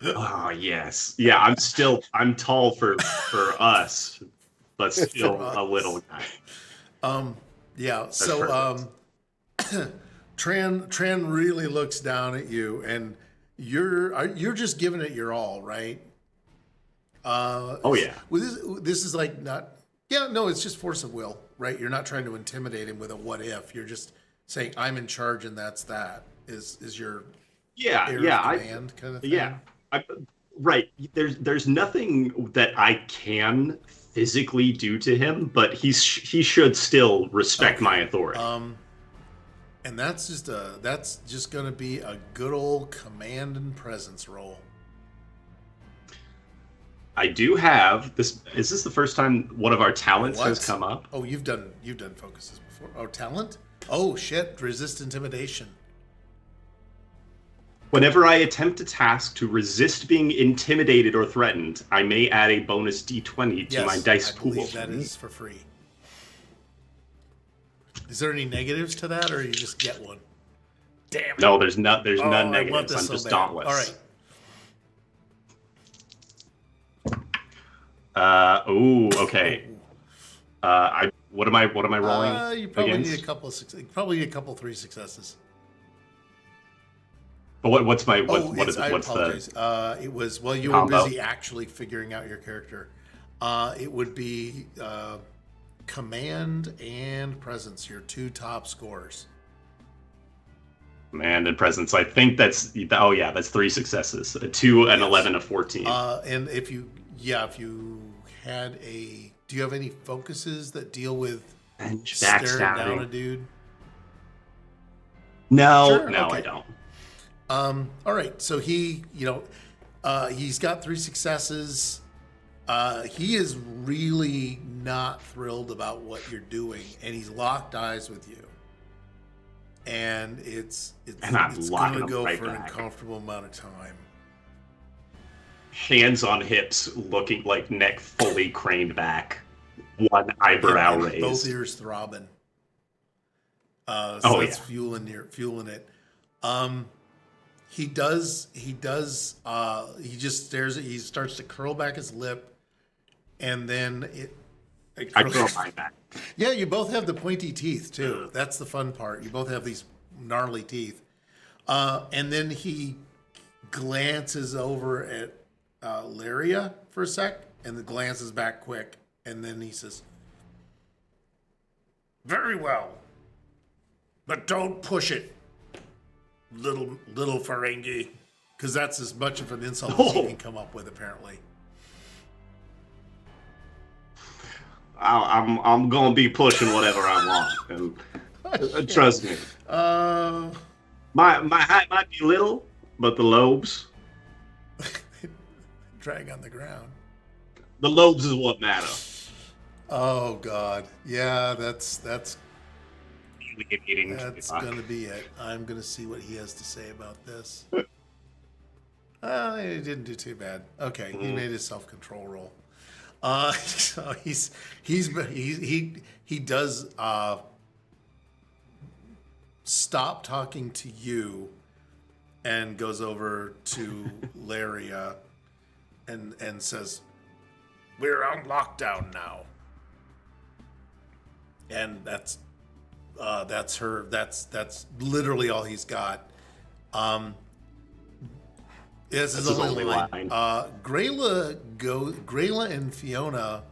Oh yes, yeah. I'm tall for us, but still For a us. little guy. Yeah. That's So perfect. Tran really looks down at you, and you're just giving it your all, right? Oh yeah. This is like not. Yeah, no, it's just force of will, right? You're not trying to intimidate him with a what if. You're just saying I'm in charge, and that's that. Is your Yeah, air yeah, of command kind of thing? yeah. I, right. There's nothing that I can physically do to him, but he should still respect Okay. my authority. And that's just gonna be a good old command and presence roll. I do have this. Is this the first time one of our talents What? has come up? Oh, you've done focuses before. Oh, talent? Oh shit! Resist intimidation. Whenever I attempt a task to resist being intimidated or threatened, I may add a bonus d20 to Yes, my dice I pool. believe that is for free. Is there any negatives to that, or you just get one? Damn it! No, there's none I want negatives. this I'm so just bad. dauntless. All right. Okay. What am I rolling? You probably against? need a couple of probably need a couple 3 successes. But what's my Oh, what is I it? What's apologize. the It was while you combo? were busy actually figuring out your character. It would be command and presence, your 2 top scores. command and presence? I think that's 3 successes, a 2, an Yes. 11, a 14. And if you had do you have any focuses that deal with And staring down backstabbing. a dude? No, Sure, no, okay. I don't. All right. So he's got 3 successes. He is really not thrilled about what you're doing, and he's locked eyes with you. And it's And I'm going locking to him go right for an back. uncomfortable amount of time. Hands on hips, looking like neck fully craned back, one eyebrow And raised. both ears throbbing. So that's yeah. fueling it. He just stares at you. He starts to curl back his lip, and then it I curls. curl mine back. Yeah, you both have the pointy teeth too. That's the fun part. You both have these gnarly teeth. And then he glances over at Laria for a sec, and then glances back quick, and then he says, "Very well, but don't push it, little Ferengi," because that's as much of an insult as he can come up with, apparently. I'm gonna be pushing whatever I want, and trust me. My height might be little, but the lobes Drag on the ground. is what matter. Oh God, yeah, that's Alienating. gonna be it. I'm gonna see what he has to say about this. He didn't do too bad. Okay, he made his self-control roll. So he does stop talking to you and goes over to Laria and says, "We're on lockdown now." And that's literally all he's got. This is That's his only only line. line. Grayla and Fiona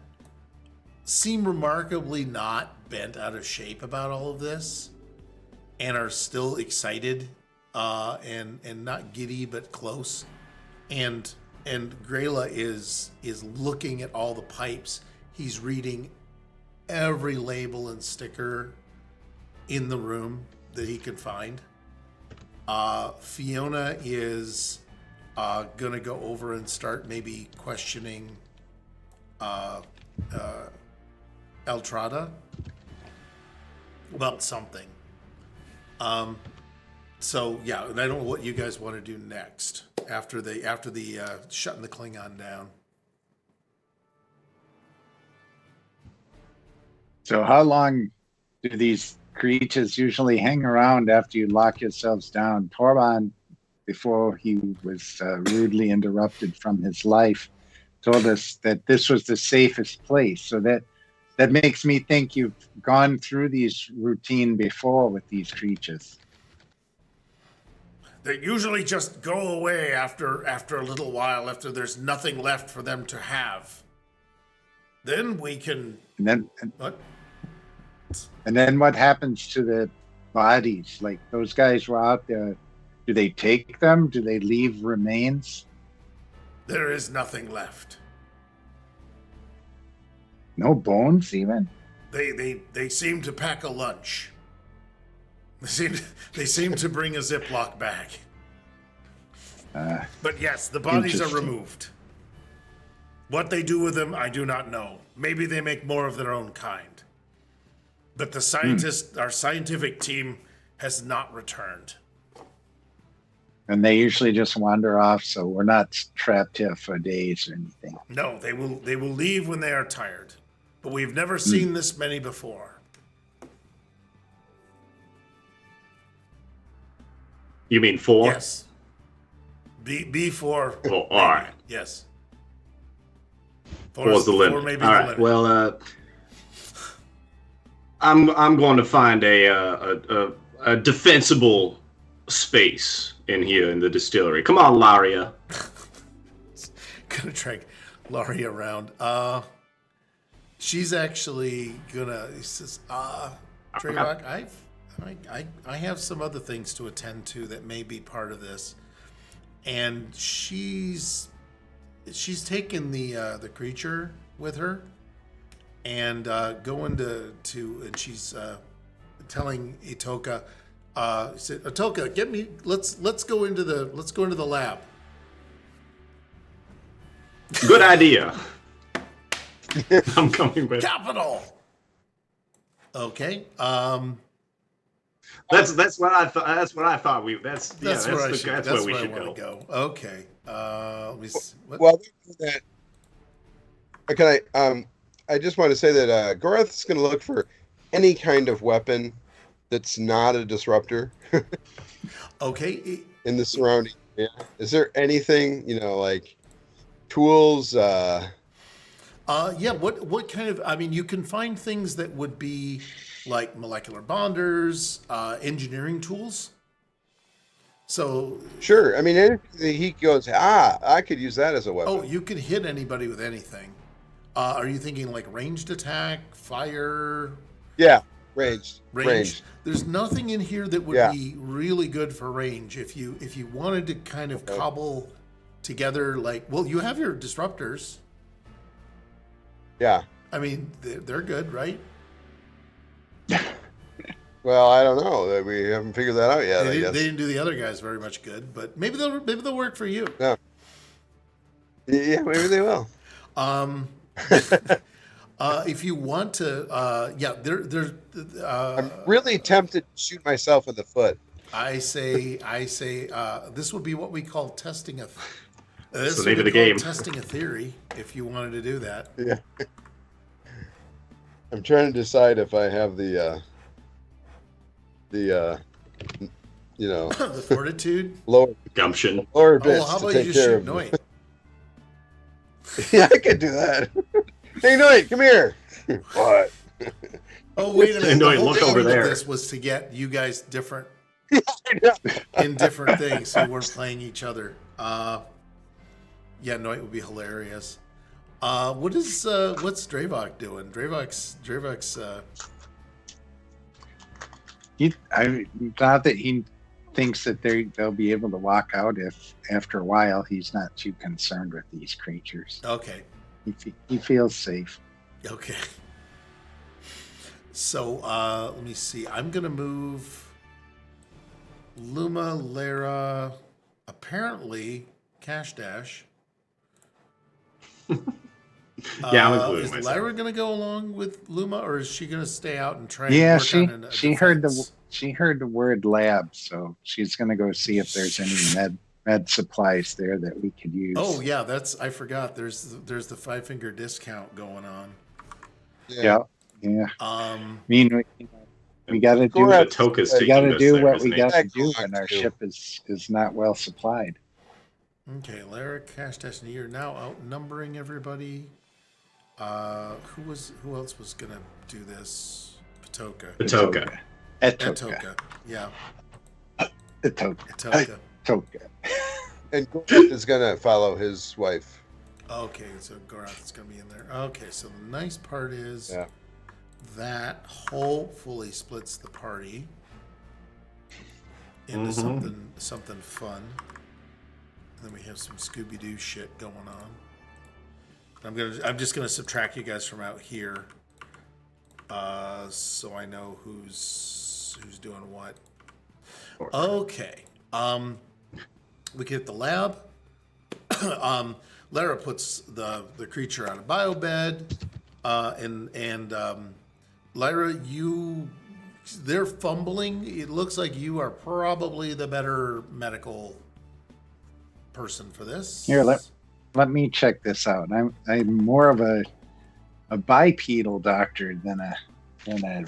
seem remarkably not bent out of shape about all of this, and are still excited, and not giddy but close. And Grayla is looking at all the pipes. He's reading every label and sticker in the room that he could find. Fiona is gonna go over and start maybe questioning Eltrada about something. So yeah, and I don't know what you guys want to do next after the shutting the Klingon down. So how long do these creatures usually hang around after you lock yourselves down? Torban before he was rudely interrupted from his life, told us that this was the safest place. So that makes me think you've gone through these routine before with these creatures. They usually just go away after a little while, after there's nothing left for them to have. Then we can. What? And then what happens to the bodies? Like those guys were out there. Do they take them? Do they leave remains? There is nothing left. No bones, even. They seem to pack a lunch. They seem to bring a Ziploc bag. But yes, the bodies are removed. What they do with them, I do not know. Maybe they make more of their own kind. But the scientists, our scientific team, has not returned. And they usually just wander off, so we're not trapped here for days or anything. No, they will leave when they are tired. But we've never seen this many before. You mean 4? Yes. B4. Well, all right. Yes. 4's the limit. 4 may be all the right. limit. Well, I'm going to find a defensible space in here in the distillery. Come on, Laria. Gonna drag Laurie around. She's actually gonna. He says, Dravok, I have some other things to attend to that may be part of this, and she's taken the creature with her, and going to and she's telling Itoka, said, Itoka, get me. Let's go into the lab. Good idea. I'm coming with. Capital. Okay. That's what I thought. That's what I thought. That's where we should go. Okay. Let me see. Well, can I just want to say that Gorath's going to look for any kind of weapon that's not a disruptor. Okay. In the surrounding area. Is there anything, like tools? Yeah. What kind of? I mean, you can find things that would be like molecular bonders, engineering tools. So sure. I mean, anything he goes, I could use that as a weapon. Oh, you could hit anybody with anything. Are you thinking like ranged attack, fire? Yeah, ranged. There's nothing in here that would be really good for range. If you wanted to kind of cobble together, like, well, you have your disruptors. Yeah. I mean, they're good, right? Well, I don't know. We haven't figured that out yet. They didn't do the other guys very much good, but maybe they'll work for you. Yeah. Yeah, maybe they will. If you want to, there's. I'm really tempted to shoot myself in the foot. I say, this would be what we call testing a. This is the name of the game. Testing a theory, if you wanted to do that. Yeah. I'm trying to decide if I have the the fortitude, lower gumption, lower bits how about to take you care shoot of. Noit? Yeah, I could do that. Hey, Noit, come here. What? Oh, wait a minute. Noit, The whole look point over of there. This was to get you guys different in different things, so we're playing each other. Yeah, Noit would be hilarious. What's Dravok doing? Dravok's. I thought that he thinks that they'll be able to walk out if, after a while, he's not too concerned with these creatures. Okay. He feels safe. Okay. So let me see. I'm gonna move Luma, Lara, apparently Cash Dash. Yeah, I'm including is myself. Lyra gonna go along with Luma, or is she gonna stay out and try? Yeah, and work on she heard the word lab, so she's gonna go see if there's any med supplies there that we could use. Oh yeah, I forgot. There's the 5-finger discount going on. Yeah. I mean, We got to do Gorath- it. Toka's We taking got to this do there, what isn't we he? got to Yeah, do Gorath when our too. ship is not well supplied. Okay, Lara, Cash Dash, and you're now outnumbering everybody. Who else was gonna do this? Patoka. Toka. Etoka. Yeah. Etoka. Etoka. Etoka. And Gorath is gonna follow his wife. Okay, so Gorath is gonna be in there. Okay, so the nice part is Yeah. that hopefully splits the party into something fun. And then we have some Scooby-Doo shit going on. I'm just gonna subtract you guys from out here, so I know who's doing what. Okay. We get the lab. Lara puts the creature on a biobed, and Lyra, they're fumbling. It looks like you are probably the better medical person for this. Here, let me check this out. I'm more of a bipedal doctor than a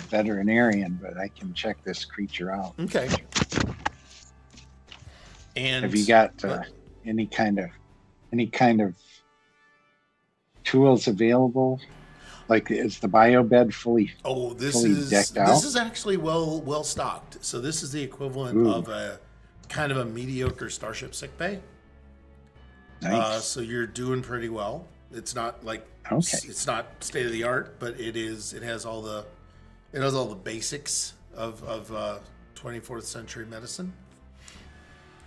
veterinarian, but I can check this creature out. Okay. And Have you got any kind of tools available? Like, is the biobed fully? Oh, this fully is decked out? this is actually well stocked. So this is the equivalent Ooh. of a kind of a mediocre starship sickbay. Nice. So you're doing pretty well. It's not like Okay. it's not state of the art, but it has all the basics of 24th century medicine.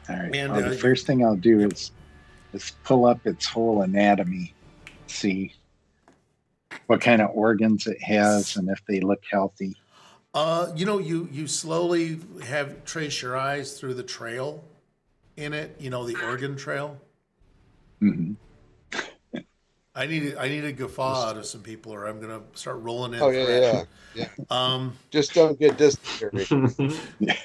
All right. And, Well, the first thing I'll do is pull up its whole anatomy, see what kind of organs it has, and if they look healthy. You slowly trace your eyes through the trail in it. You know, the organ trail. Hmm. I need a guffaw out of some people, or I'm gonna start rolling in. Oh thread. yeah. Just don't get dysentery.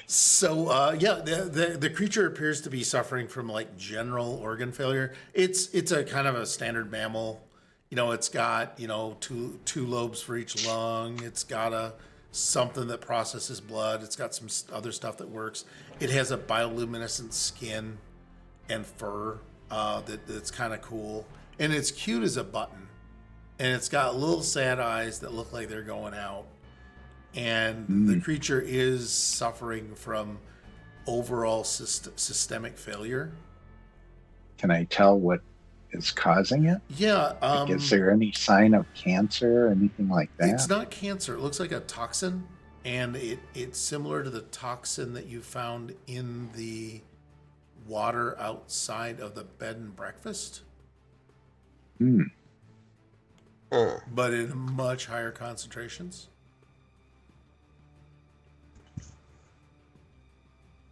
So the creature appears to be suffering from like general organ failure. It's a kind of a standard mammal. You know, it's got two lobes for each lung. It's got something that processes blood. It's got some other stuff that works. It has a bioluminescent skin and fur that's kind of cool, and it's cute as a button. And it's got little sad eyes that look like they're going out. And the creature is suffering from overall systemic failure. Can I tell what is causing it? Yeah. Like, is there any sign of cancer or anything like that? It's not cancer. It looks like a toxin, and it's similar to the toxin that you found in the water outside of the bed and breakfast, but in much higher concentrations.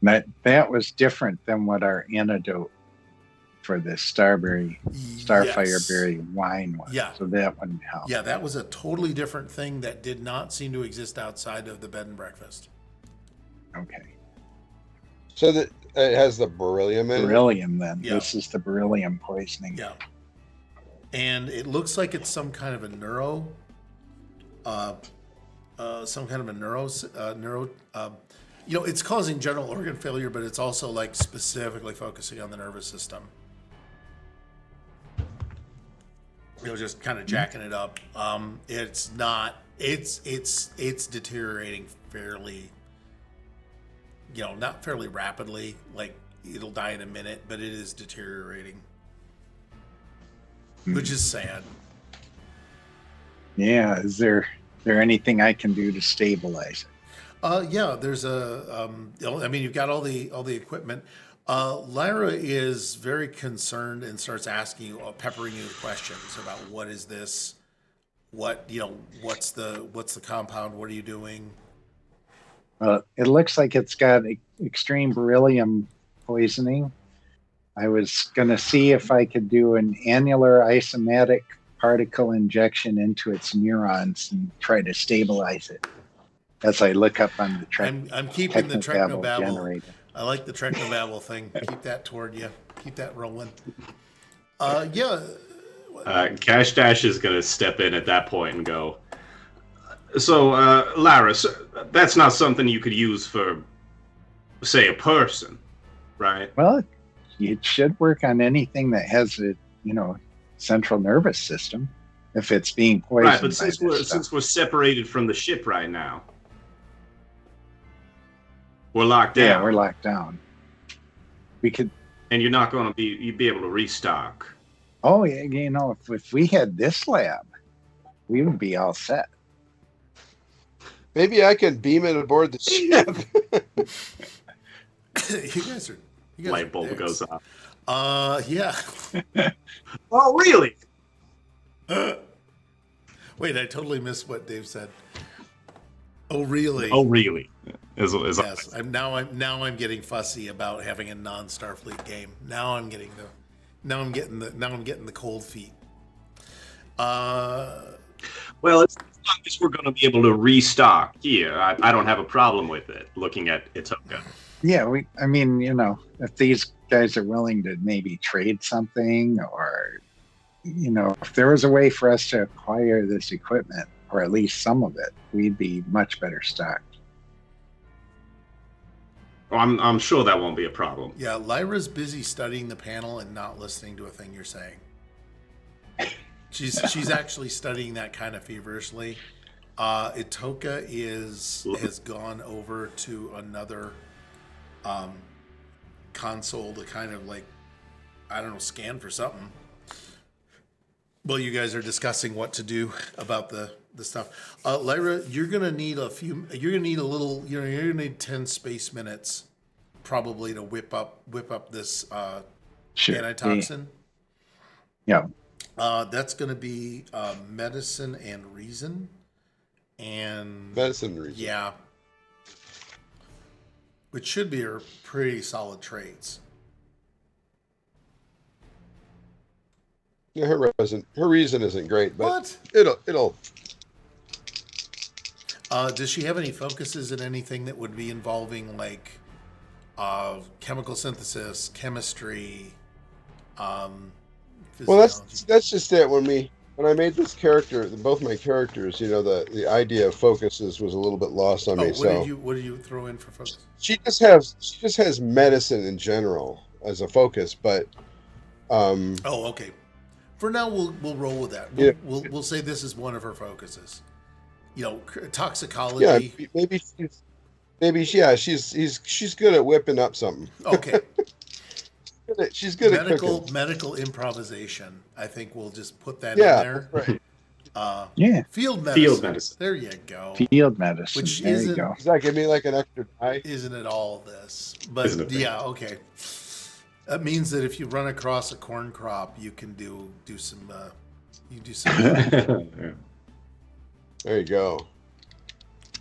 That was different than what our antidote for the Starberry, Starfireberry wine was. Yeah. So that wouldn't help. Yeah, that was a totally different thing that did not seem to exist outside of the bed and breakfast. Okay. So that it has the beryllium in it. Beryllium, then. Yeah. This is the beryllium poisoning. Yeah. And it looks like it's some kind of a neuro, it's causing general organ failure, but it's also like specifically focusing on the nervous system. Just kind of jacking it up. It's deteriorating fairly, not fairly rapidly, like it'll die in a minute, but it is deteriorating, which is sad. Yeah. Is there anything I can do to stabilize it? There's you've got all the equipment. Lyra is very concerned and starts asking you, peppering you with questions about what is this, what's the compound, what are you doing? It looks like it's got extreme beryllium poisoning. I was going to see if I could do an annular isomatic particle injection into its neurons and try to stabilize it. As I look up on the I'm keeping the Technobabble. generator. I like the Technobabble thing. Keep that toward you. Keep that rolling. Cash Dash is going to step in at that point and go, So, Lara, so that's not something you could use for, say, a person, right? Well, it should work on anything that has a, central nervous system. If it's being poisoned Right, but by this stuff. since we're separated from the ship right now, we're locked down. Yeah, we're locked down. We could. And you're not going to you'd be able to restock. Oh yeah, if we had this lab, we would be all set. Maybe I can beam it aboard the ship. You guys are Light bulb dicks. goes off. Yeah. Oh, really? Wait, I totally missed what Dave said. Oh, really? Oh, really? Yes. Now I'm getting fussy about having a non-Starfleet game. Now I'm getting the cold feet. Well, as long as we're going to be able to restock here, I don't have a problem with it. Looking at Itoka. Yeah, if these guys are willing to maybe trade something, or if there was a way for us to acquire this equipment, or at least some of it, we'd be much better stocked. I'm sure that won't be a problem. Yeah, Lyra's busy studying the panel and not listening to a thing you're saying. She's actually studying that kind of feverishly. Itoka has gone over to another console to kind of scan for something. Well, you guys are discussing what to do about the stuff. Lyra, you're gonna need you're gonna need 10 space minutes probably to whip up this antitoxin. Yeah. That's gonna be medicine and reason. And Medicine and reason. Yeah. Which should be her pretty solid traits. Yeah, her reason isn't great, but What? it'll. Does she have any focuses in anything that would be involving chemical synthesis, chemistry, Well, that's just it. When I made this character, both my characters, the idea of focuses was a little bit lost on me. What did you throw in for focus? She just has medicine in general as a focus, but Okay. For now, we'll roll with that. We'll say this is one of her focuses. Toxicology. yeah, she's good at whipping up something. Okay. She's good at cooking. Medical improvisation. I think we'll just put that in there. Right. Field medicine. There you go. Field medicine. Which there you go. Does that give me an extra die? Isn't it all this? But yeah, okay. That means that if you run across a corn crop, you can do some. You do some. Yeah. There you go.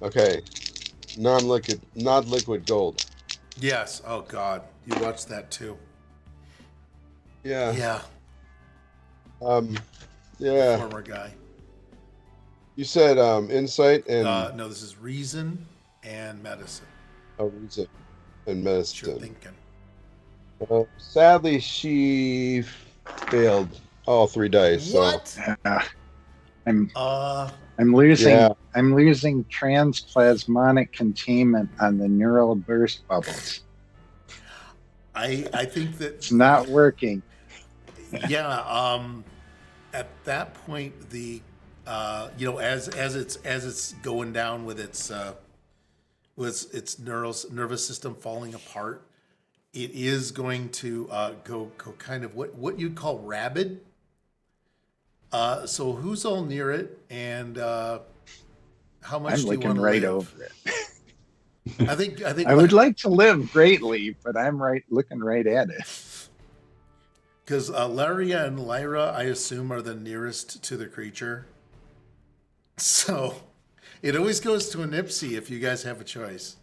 Okay, non-liquid gold. Yes. Oh God, you watched that too. Yeah. Yeah. Yeah. Former guy. You said insight and no, this is reason and medicine. reason and What you're medicine. thinking. Sadly, she failed all 3 dice. What? I'm Uh, losing. Yeah. I'm losing transplasmonic containment on the neural burst bubbles. I think that It's not working. yeah. At that point, the as it's going down with its nervous system falling apart, it is going to go kind of what you'd call rabid. So who's all near it, and how much I'm do you looking want to right live? over it. I think I would like to live greatly, but I'm looking right at it. because Laria and Lyra, I assume, are the nearest to the creature. So it always goes to a Nipsey if you guys have a choice.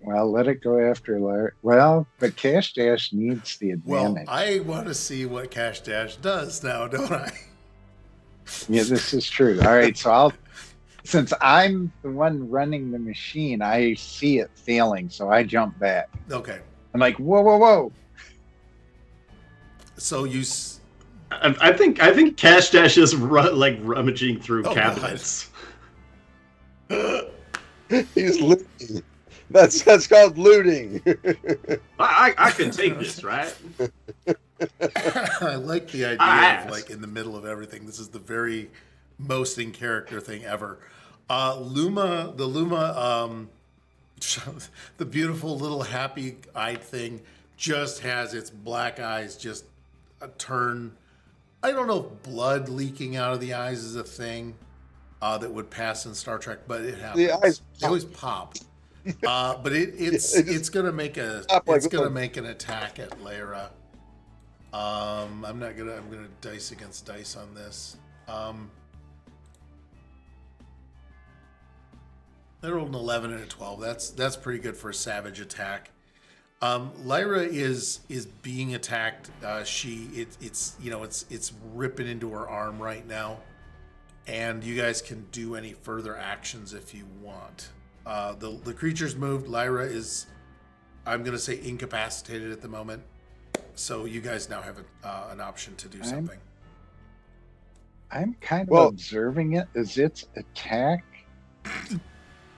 Well, let it go after Larry. Well, but Cash Dash needs the Well, advantage. I want to see what Cash Dash does now, don't I? Yeah, this is true. All right, so since I'm the one running the machine, I see it failing, so I jump back. Okay. I'm like, whoa, whoa, whoa. So you I think Cash Dash is rummaging through cabinets. He's looting. That's called looting. I can take this, right? I like the idea of like in the middle of everything. This is the very most in character thing ever. Luma, the beautiful little happy-eyed thing, just has its black eyes just turn. I don't know if blood leaking out of the eyes is a thing that would pass in Star Trek, but it happens. The eyes they always pop. But it's gonna make an attack at Lyra. I'm gonna dice against dice on this. I rolled an 11 and a 12. That's pretty good for a savage attack. Lyra is being attacked. It's ripping into her arm right now, and you guys can do any further actions if you want. The creature's moved. Lyra is, I'm gonna say, incapacitated at the moment. So you guys now have an option to do something. I'm kind of observing it. Is its attack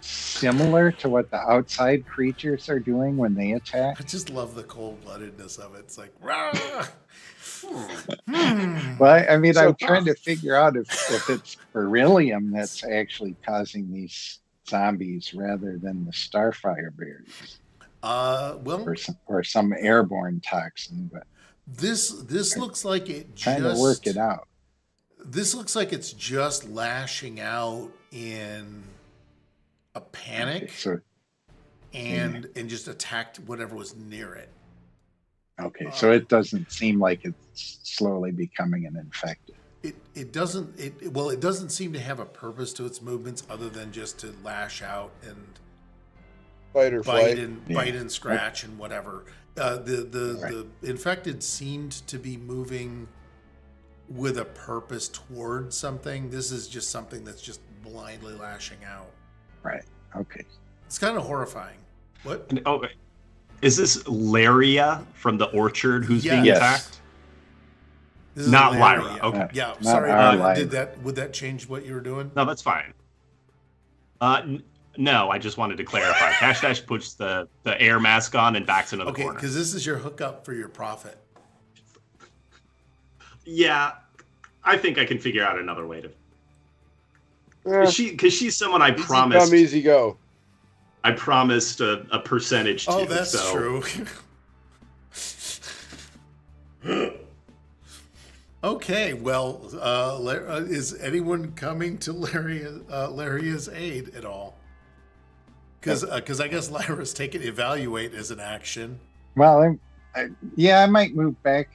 similar to what the outside creatures are doing when they attack? I just love the cold-bloodedness of it. It's like, rah! Well, I mean, I'm trying to figure out if it's beryllium that's actually causing these zombies rather than the starfire berries. Or some airborne toxin, but this looks like it trying to work it out. This looks like it's just lashing out in a panic and just attacked whatever was near it. Okay, so it doesn't seem like it's slowly becoming an infected. It doesn't seem to have a purpose to its movements other than just to lash out and bite and scratch and whatever. The infected seemed to be moving with a purpose towards something. This is just something that's just blindly lashing out. Right. Okay. It's kind of horrifying. What? Oh, is this Laria from the orchard who's being attacked? This is not Lyra. Lyra. Okay. Yeah. Not Sorry. Would that change what you were doing? No, that's fine. No, I just wanted to clarify. Cash Dash puts the air mask on and backs into the corner. Okay, because this is your hookup for your profit. Yeah, I think I can figure out another way to. Because she's someone I promised. Come easy go. I promised a percentage to. Oh, that's true. Okay, well, is anyone coming to Lyria's aid at all? Because I guess Lyra's taken evaluate as an action. Well, I might move back,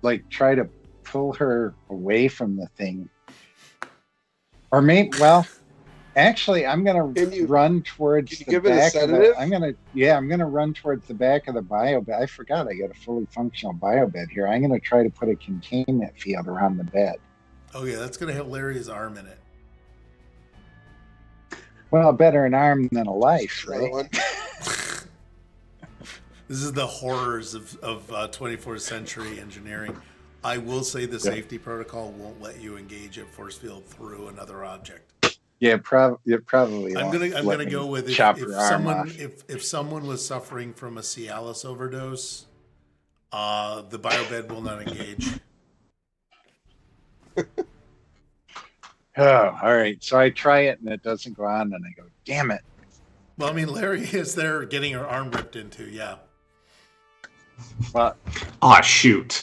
like try to pull her away from the thing. Or maybe, actually, I'm gonna run towards the back of the. I'm gonna run towards the back of the bio bed. I forgot I got a fully functional bio bed here. I'm gonna try to put a containment field around the bed. Oh yeah, that's gonna have Larry's arm in it. Well, better an arm than a life, right? This is the horrors of 24th century engineering. I will say the safety protocol won't let you engage a force field through another object. Yeah, probably. I'm gonna go with if someone was suffering from a Cialis overdose, the biobed will not engage. Oh, all right. So I try it and it doesn't go on, and I go, damn it. Well, I mean, Larry is there getting her arm ripped into, yeah. Well, shoot.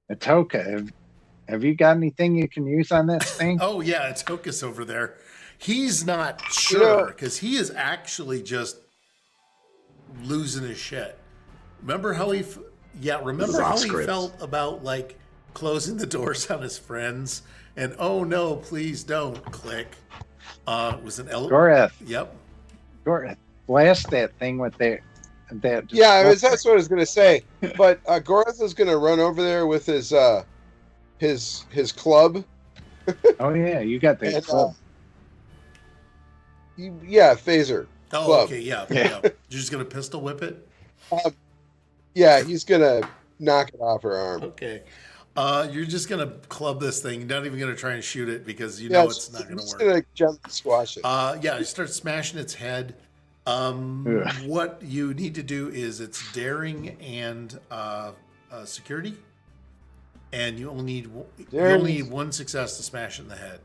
Atoka, have you got anything you can use on this thing? Oh, yeah, Atoka's over there. He's not sure, because he is actually just losing his shit. Remember how he felt about, like, closing the doors on his friends, and oh no, please don't click. It was an Gorath. Yep. Gorath, blast that thing with that. Yeah, that's what I was gonna say. But Gorath is gonna run over there with his club. Oh yeah, you got that club. Phaser. Oh, club. Okay, yeah. You're just gonna pistol whip it. Yeah, he's gonna knock it off her arm. Okay. You're just gonna club this thing. You're not even gonna try and shoot it because you know it's not I'm gonna just work. gonna gently squash it. Yeah, you start smashing its head. Ugh. What you need to do is it's daring and security, and you only need one success to smash it in the head.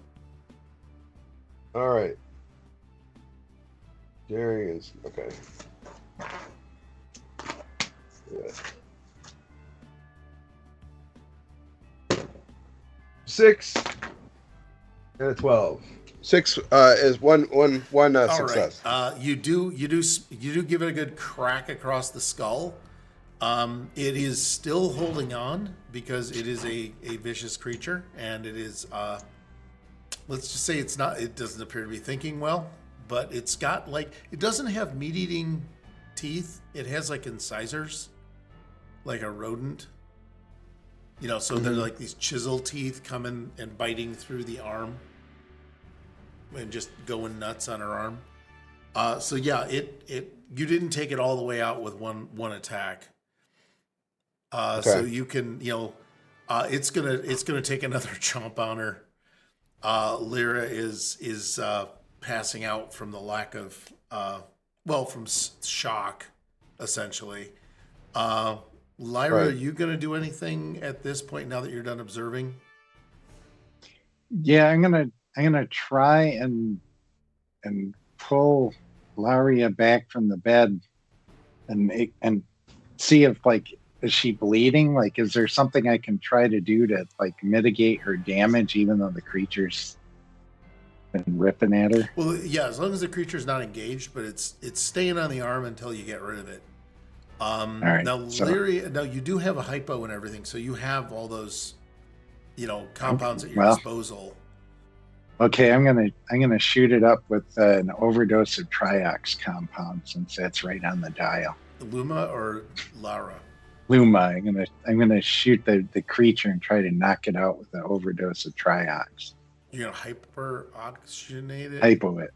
All right. Daring is okay. Yeah. 6 and a 12. 6 is one success. All right. You do give it a good crack across the skull. It is still holding on because it is a vicious creature, and it is let's just say it doesn't appear to be thinking well, but it's got it doesn't have meat-eating teeth. It has incisors, like a rodent. So they're like these chisel teeth coming and biting through the arm and just going nuts on her arm. So yeah, you didn't take it all the way out with one attack. Okay. So you can, it's gonna take another chomp on her. Lyra is passing out from the lack of, from shock, essentially. Lyra, Right. are you gonna do anything at this point now that you're done observing? Yeah, I'm gonna try and pull Laria back from the bed and see if is she bleeding? Is there something I can try to do to mitigate her damage, even though the creature's been ripping at her? Well, yeah, as long as the creature's not engaged, but it's staying on the arm until you get rid of it. right, now, Lyria, now you do have a hypo and everything, so you have all those, compounds at your disposal. Okay, I'm gonna shoot it up with an overdose of Triox compound since that's right on the dial. Luma or Lara? Luma. I'm gonna shoot the creature and try to knock it out with an overdose of Triox. You're gonna hyper oxygenate it? Hypo it.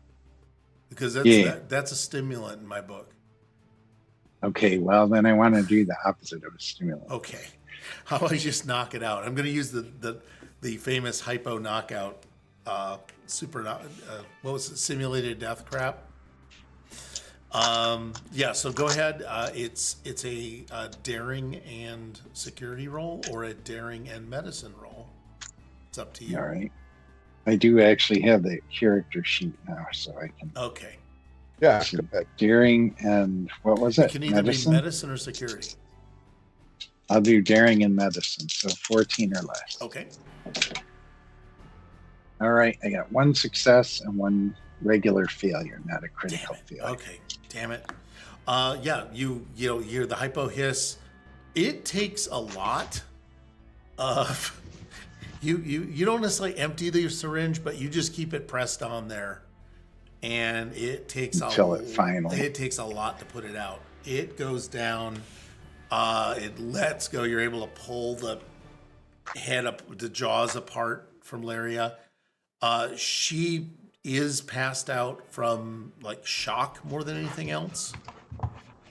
Because that's a stimulant in my book. Okay, well then I want to do the opposite of a stimulant. Okay, how about I just knock it out? I'm gonna use the famous hypo knockout. What was it? Simulated death crap. Yeah. So go ahead. It's a daring and security roll or a daring and medicine roll. It's up to you. All right. I do actually have the character sheet now, so I can. Okay. Yeah. So daring and what was it? It can either be medicine or security. I'll do daring and medicine, so 14 or less. Okay. All right, I got one success and one regular failure, not a critical failure. Okay, damn it. Yeah, you're the hypo hiss. It takes a lot of you don't necessarily empty the syringe, but you just keep it pressed on there, and it takes it takes a lot to put it out. It goes down. It lets go. You're able to pull the head up, the jaws apart from Laria. She is passed out from shock more than anything else.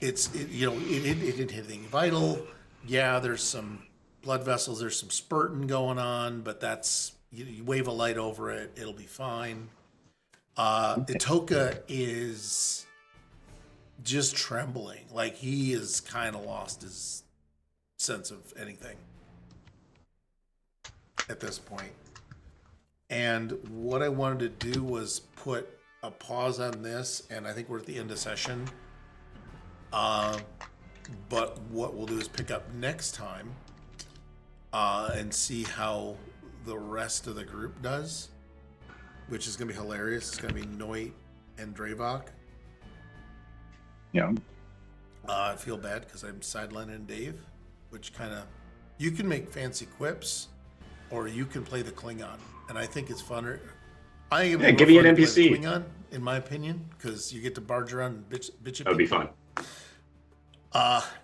It didn't hit anything vital. Yeah, there's some blood vessels. There's some spurting going on, but that's you wave a light over it, it'll be fine. Itoka is just trembling, he is kind of lost his sense of anything at this point. And what I wanted to do was put a pause on this, and I think we're at the end of session. But what we'll do is pick up next time and see how the rest of the group does, which is going to be hilarious. It's going to be Noit and Dravok. Yeah. I feel bad because I'm sidelining Dave, which you can make fancy quips, or you can play the Klingon. And I think it's funner. Give me an NPC. Klingon, in my opinion, because you get to barge around and bitch at That would be fun.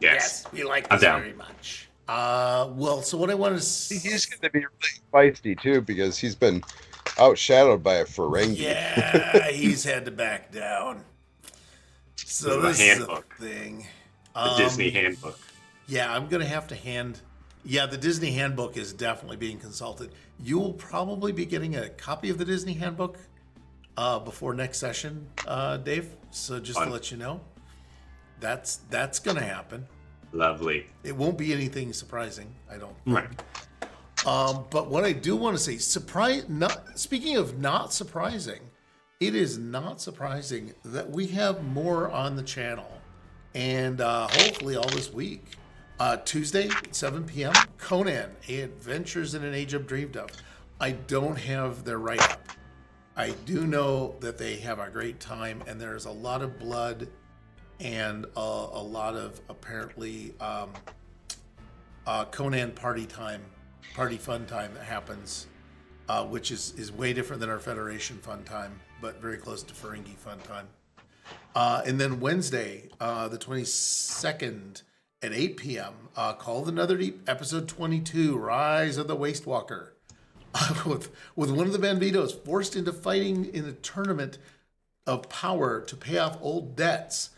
Yes, we like this very much. So what I wanted to He's going to be really feisty too because he's been outshadowed by a Ferengi. Yeah, he's had to back down. So this is a thing. The Disney handbook. Yeah, I'm going to have to hand... Yeah, the Disney Handbook is definitely being consulted. You will probably be getting a copy of the Disney Handbook before next session, Dave. So just to let you know, that's going to happen. Lovely. It won't be anything surprising, I don't think. Right. But what I do want to say, speaking of not surprising, it is not surprising that we have more on the channel. And hopefully all this week. Tuesday, 7 p.m., Conan, Adventures in an Age of Dreamdom. I don't have their write-up. I do know that they have a great time, and there's a lot of blood and a lot of, apparently, Conan party fun time that happens, which is way different than our Federation fun time, but very close to Ferengi fun time. And then Wednesday, the 22nd, at 8 p.m., Call of the Netherdeep, episode 22, Rise of the Wastewalker. With one of the Banditos forced into fighting in a tournament of power to pay off old debts,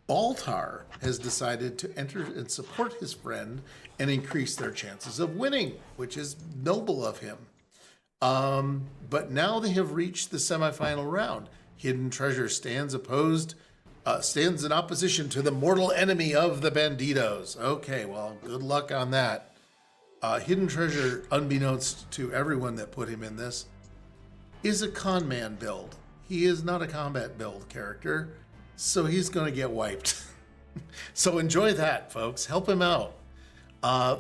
Baltar has decided to enter and support his friend and increase their chances of winning, which is noble of him. But now they have reached the semifinal round. Hidden Treasure stands in opposition to the mortal enemy of the Banditos. Okay, well, good luck on that. Hidden Treasure, unbeknownst to everyone that put him in this, is a con man build. He is not a combat build character, so he's going to get wiped. So enjoy that, folks. Help him out.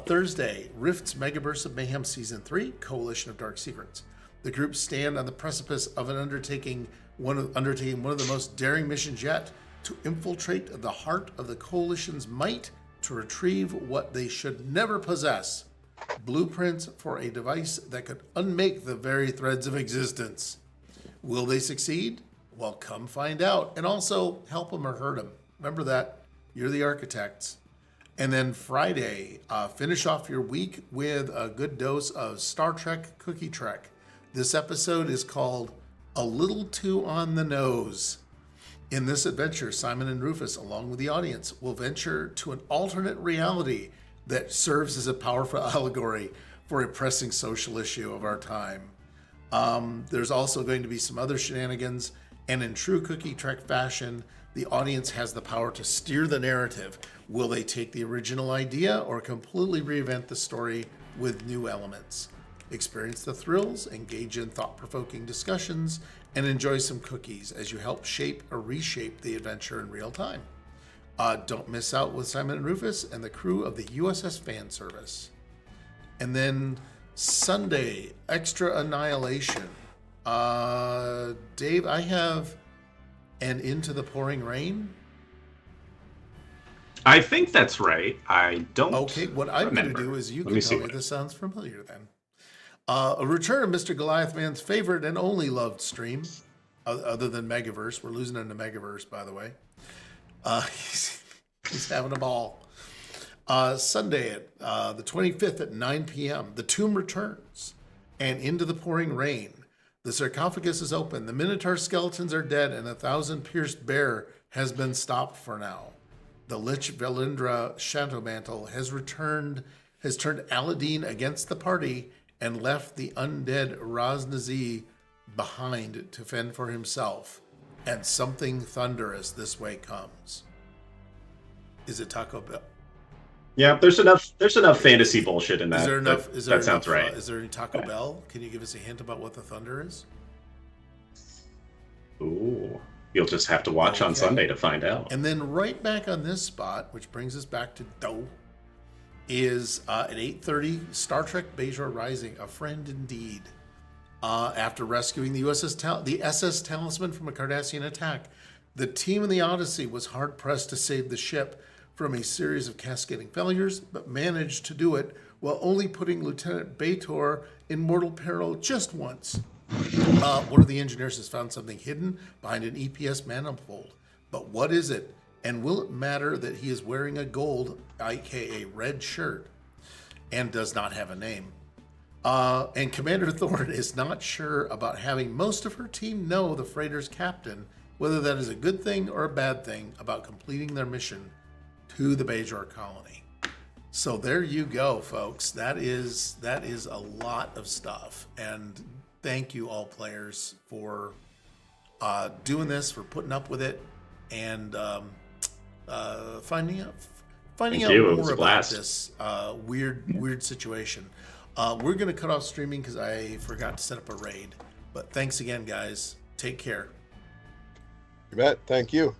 Thursday, Rift's Megaverse of Mayhem Season 3, Coalition of Dark Secrets. The group stand on the precipice of undertaking one of the most daring missions yet, to infiltrate the heart of the Coalition's might to retrieve what they should never possess. Blueprints for a device that could unmake the very threads of existence. Will they succeed? Well, come find out. And also, help them or hurt them. Remember that. You're the architects. And then Friday, finish off your week with a good dose of Star Trek Cookie Trek. This episode is called A Little Too on the Nose. In this adventure, Simon and Rufus, along with the audience, will venture to an alternate reality that serves as a powerful allegory for a pressing social issue of our time. There's also going to be some other shenanigans, and in true Cookie Trek fashion, the audience has the power to steer the narrative. Will they take the original idea or completely reinvent the story with new elements? Experience the thrills, engage in thought-provoking discussions, and enjoy some cookies as you help shape or reshape the adventure in real time. Don't miss out with Simon and Rufus and the crew of the USS Fan Service. And then Sunday, Extra Annihilation. Dave, I have an Into the Pouring Rain. I think that's right. I don't. Okay, what I'm going to do is you can tell me this sounds familiar then. A return of Mr. Goliath Man's favorite and only loved stream, other than Megaverse. We're losing into Megaverse, by the way. He's having a ball. Sunday at the 25th at 9 p.m., The Tomb returns, and Into the Pouring Rain. The sarcophagus is open, the Minotaur skeletons are dead, and the 1,000-pierced bear has been stopped for now. The Lich Velindra Shadowmantle has turned Aladdin against the party and left the undead Raznazi behind to fend for himself. And something thunderous this way comes. Is it Taco Bell? Yeah, there's enough fantasy bullshit in that. Is there enough? That sounds right. Is there any Taco Bell? Can you give us a hint about what the thunder is? Ooh, you'll just have to watch on Sunday to find out. And then right back on this spot, which brings us back to Doe, is at 8:30, Star Trek Bajor Rising, A Friend Indeed. After rescuing the SS Talisman from a Cardassian attack, the team in the Odyssey was hard-pressed to save the ship from a series of cascading failures, but managed to do it while only putting Lieutenant Bajor in mortal peril just once. One of the engineers has found something hidden behind an EPS manifold. But what is it? And will it matter that he is wearing a gold, aka red shirt, and does not have a name? And Commander Thorne is not sure about having most of her team know the freighter's captain, whether that is a good thing or a bad thing about completing their mission to the Bajor colony. So there you go, folks. That is a lot of stuff, and thank you all players for doing this, for putting up with it, and finding out Thank you. It was more a about blast. this weird situation. We're gonna cut off streaming because I forgot to set up a raid. But thanks again, guys. Take care. You bet. Thank you.